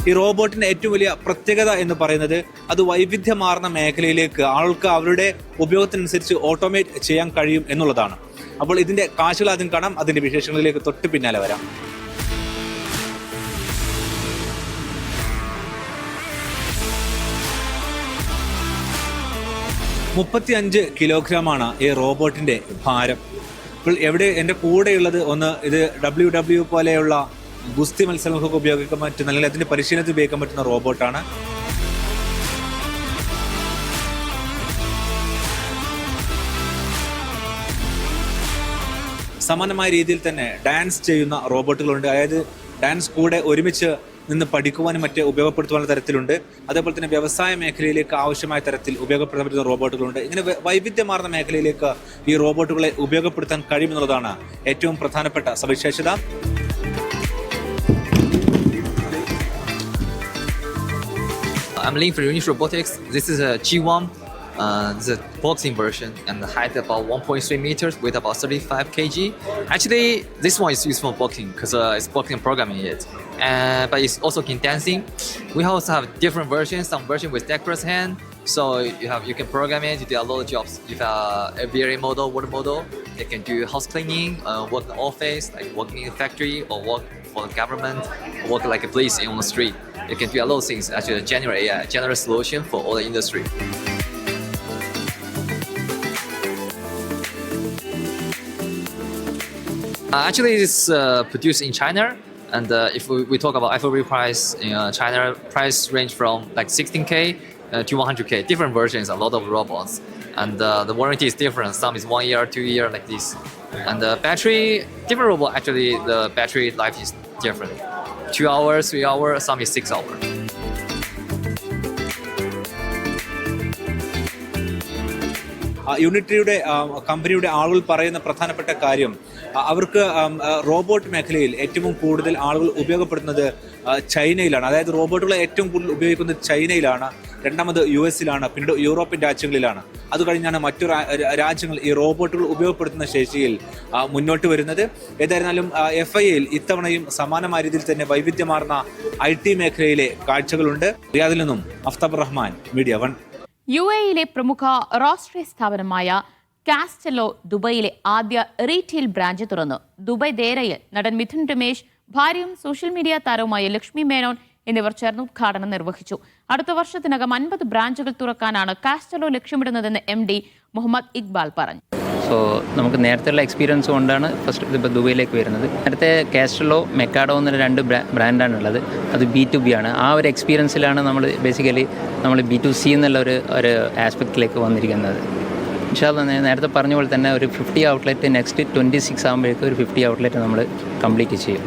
ഈ റോബോട്ടിന്റെ ഏറ്റവും വലിയ പ്രത്യേകത എന്ന് പറയുന്നത് അത് വൈവിധ്യമാർന്ന മേഖലയിലേക്ക് ആൾക്ക് അവരുടെ ഉപയോഗത്തിനനുസരിച്ച് ഓട്ടോമേറ്റ് ചെയ്യാൻ കഴിയും എന്നുള്ളതാണ്. അപ്പോൾ ഇതിന്റെ കാഴ്ചകൾ ആദ്യം കാണാം, അതിന്റെ വിശേഷങ്ങളിലേക്ക് തൊട്ട് പിന്നാലെ വരാം. $35 കിലോഗ്രാമാണ് ഈ റോബോട്ടിന്റെ ഭാരം. ഇപ്പോൾ എവിടെ എൻ്റെ കൂടെയുള്ളത് ഒന്ന് ഇത് WW പോലെയുള്ള ഗുസ്തി മത്സരങ്ങൾക്ക് ഉപയോഗിക്കാൻ പറ്റുന്ന അല്ലെങ്കിൽ അതിന്റെ പരിശീലനത്തിൽ ഉപയോഗിക്കാൻ പറ്റുന്ന റോബോട്ടാണ്. സമാനമായ രീതിയിൽ തന്നെ ഡാൻസ് ചെയ്യുന്ന റോബോട്ടുകളുണ്ട്. അതായത് ഡാൻസ് കൂടെ ഒരുമിച്ച് നിന്ന് പഠിക്കുവാനും മറ്റ് ഉപയോഗപ്പെടുത്തുവാനുള്ള തരത്തിലുണ്ട്. അതേപോലെ തന്നെ വ്യവസായ മേഖലയിലേക്ക് ആവശ്യമായ തരത്തിൽ ഉപയോഗപ്പെടുത്താൻ പറ്റുന്ന റോബോട്ടുകളുണ്ട്. ഇങ്ങനെ വൈവിധ്യമാർന്ന മേഖലയിലേക്ക് ഈ റോബോട്ടുകളെ ഉപയോഗപ്പെടുത്താൻ കഴിയുമെന്നുള്ളതാണ് ഏറ്റവും പ്രധാനപ്പെട്ട സവിശേഷത. I'm Lin for Unit Robotics. This is a G1. This is a boxing version and the height about 1.3 meters, weight about 35 kg. Actually, this one is used for boxing because it's boxing programming it. But it's also in dancing. We also have different versions. Some version with decorous hand. So you can program it to do a lot of jobs. You have a VRA model, water model. It can do house cleaning, work in the office, like working in a factory, or work for the government, work like a police on the street. You can do a lot of things. Actually, generate a general solution for all the industry. Actually, it's produced in China, and if we talk about FOB price in China, price range from like 16K to 100K. Different versions, a lot of robots, and the warranty is different. Some is 1 year, 2 year, like this. And the battery, different robot. Actually, the battery life is different. 2 hours, 3 hours, some is 6 hours. യൂണിട്രിയുടെ കമ്പനിയുടെ ആളുകൾ പറയുന്ന പ്രധാനപ്പെട്ട കാര്യം അവർക്ക് robot മേഖലയിൽ ഏറ്റവും കൂടുതൽ ആളുകൾ ഉപയോഗപ്പെടുത്തുന്നത് ചൈനയിലാണ്. അതായത് റോബോട്ടുകളെ ഏറ്റവും കൂടുതൽ ഉപയോഗിക്കുന്നത് ചൈനയിലാണ്, രണ്ടാമത് US-ലാണ്, പിന്നീട് യൂറോപ്യൻ രാജ്യങ്ങളിലാണ്. അത് കഴിഞ്ഞാണ് മറ്റു രാജ്യങ്ങൾ ഈ റോബോട്ടുകൾ ഉപയോഗപ്പെടുത്തുന്ന ശേഷിയിൽ മുന്നോട്ട് വരുന്നത്. ഏതായിരുന്നാലും FIയിൽ ഇത്തവണയും സമാനമായ രീതിയിൽ തന്നെ വൈവിധ്യമാർന്ന IT മേഖലയിലെ കാഴ്ചകളുണ്ട്. റിയാദിൽ നിന്നും അഫ്താബ് റഹ്മാൻ, മീഡിയ 1. UAEയിലെ പ്രമുഖ രാഷ്ട്രീയ സ്ഥാപനമായ കാസ്റ്റലോ ദുബൈയിലെ ആദ്യ റീറ്റെയിൽ ബ്രാഞ്ച് തുറന്നു. ദുബൈ ദേരയിൽ നടൻ മിഥുൻ രമേശ്, ഭാര്യയും സോഷ്യൽ മീഡിയ താരവുമായ ലക്ഷ്മി മേനോൻ എന്നിവർ ചേർന്ന് ഉദ്ഘാടനം നിർവഹിച്ചു. അടുത്ത വർഷത്തിനകം 50 ബ്രാഞ്ചുകൾ തുറക്കാനാണ് കാസ്റ്റലോ ലക്ഷ്യമിടുന്നതെന്ന് MD മുഹമ്മദ് ഇക്ബാൽ പറഞ്ഞു. സോ നമുക്ക് നേരത്തെയുള്ള എക്സ്പീരിയൻസ് കൊണ്ടാണ് ഫസ്റ്റ് ഇതിപ്പോൾ ദുബൈയിലേക്ക് വരുന്നത്. നേരത്തെ കാസ്റ്റലോ, മെക്കാഡോ എന്ന 2 ബ്രാൻഡാണുള്ളത്. അത് B2B ആണ്. ആ ഒരു എക്സ്പീരിയൻസിലാണ് നമ്മൾ ബേസിക്കലി നമ്മൾ B2C എന്നുള്ള ഒരു ആസ്പെക്റ്റിലേക്ക് വന്നിരിക്കുന്നത്. ഇൻഷാല്ലാ നേരത്തെ പറഞ്ഞ പോലെ തന്നെ ഒരു 50 ഔട്ട്ലെറ്റ് നെക്സ്റ്റ് 26 ആകുമ്പോഴേക്കും ഒരു 50 ഔട്ട്ലെറ്റ് നമ്മൾ കംപ്ലീറ്റ് ചെയ്യും.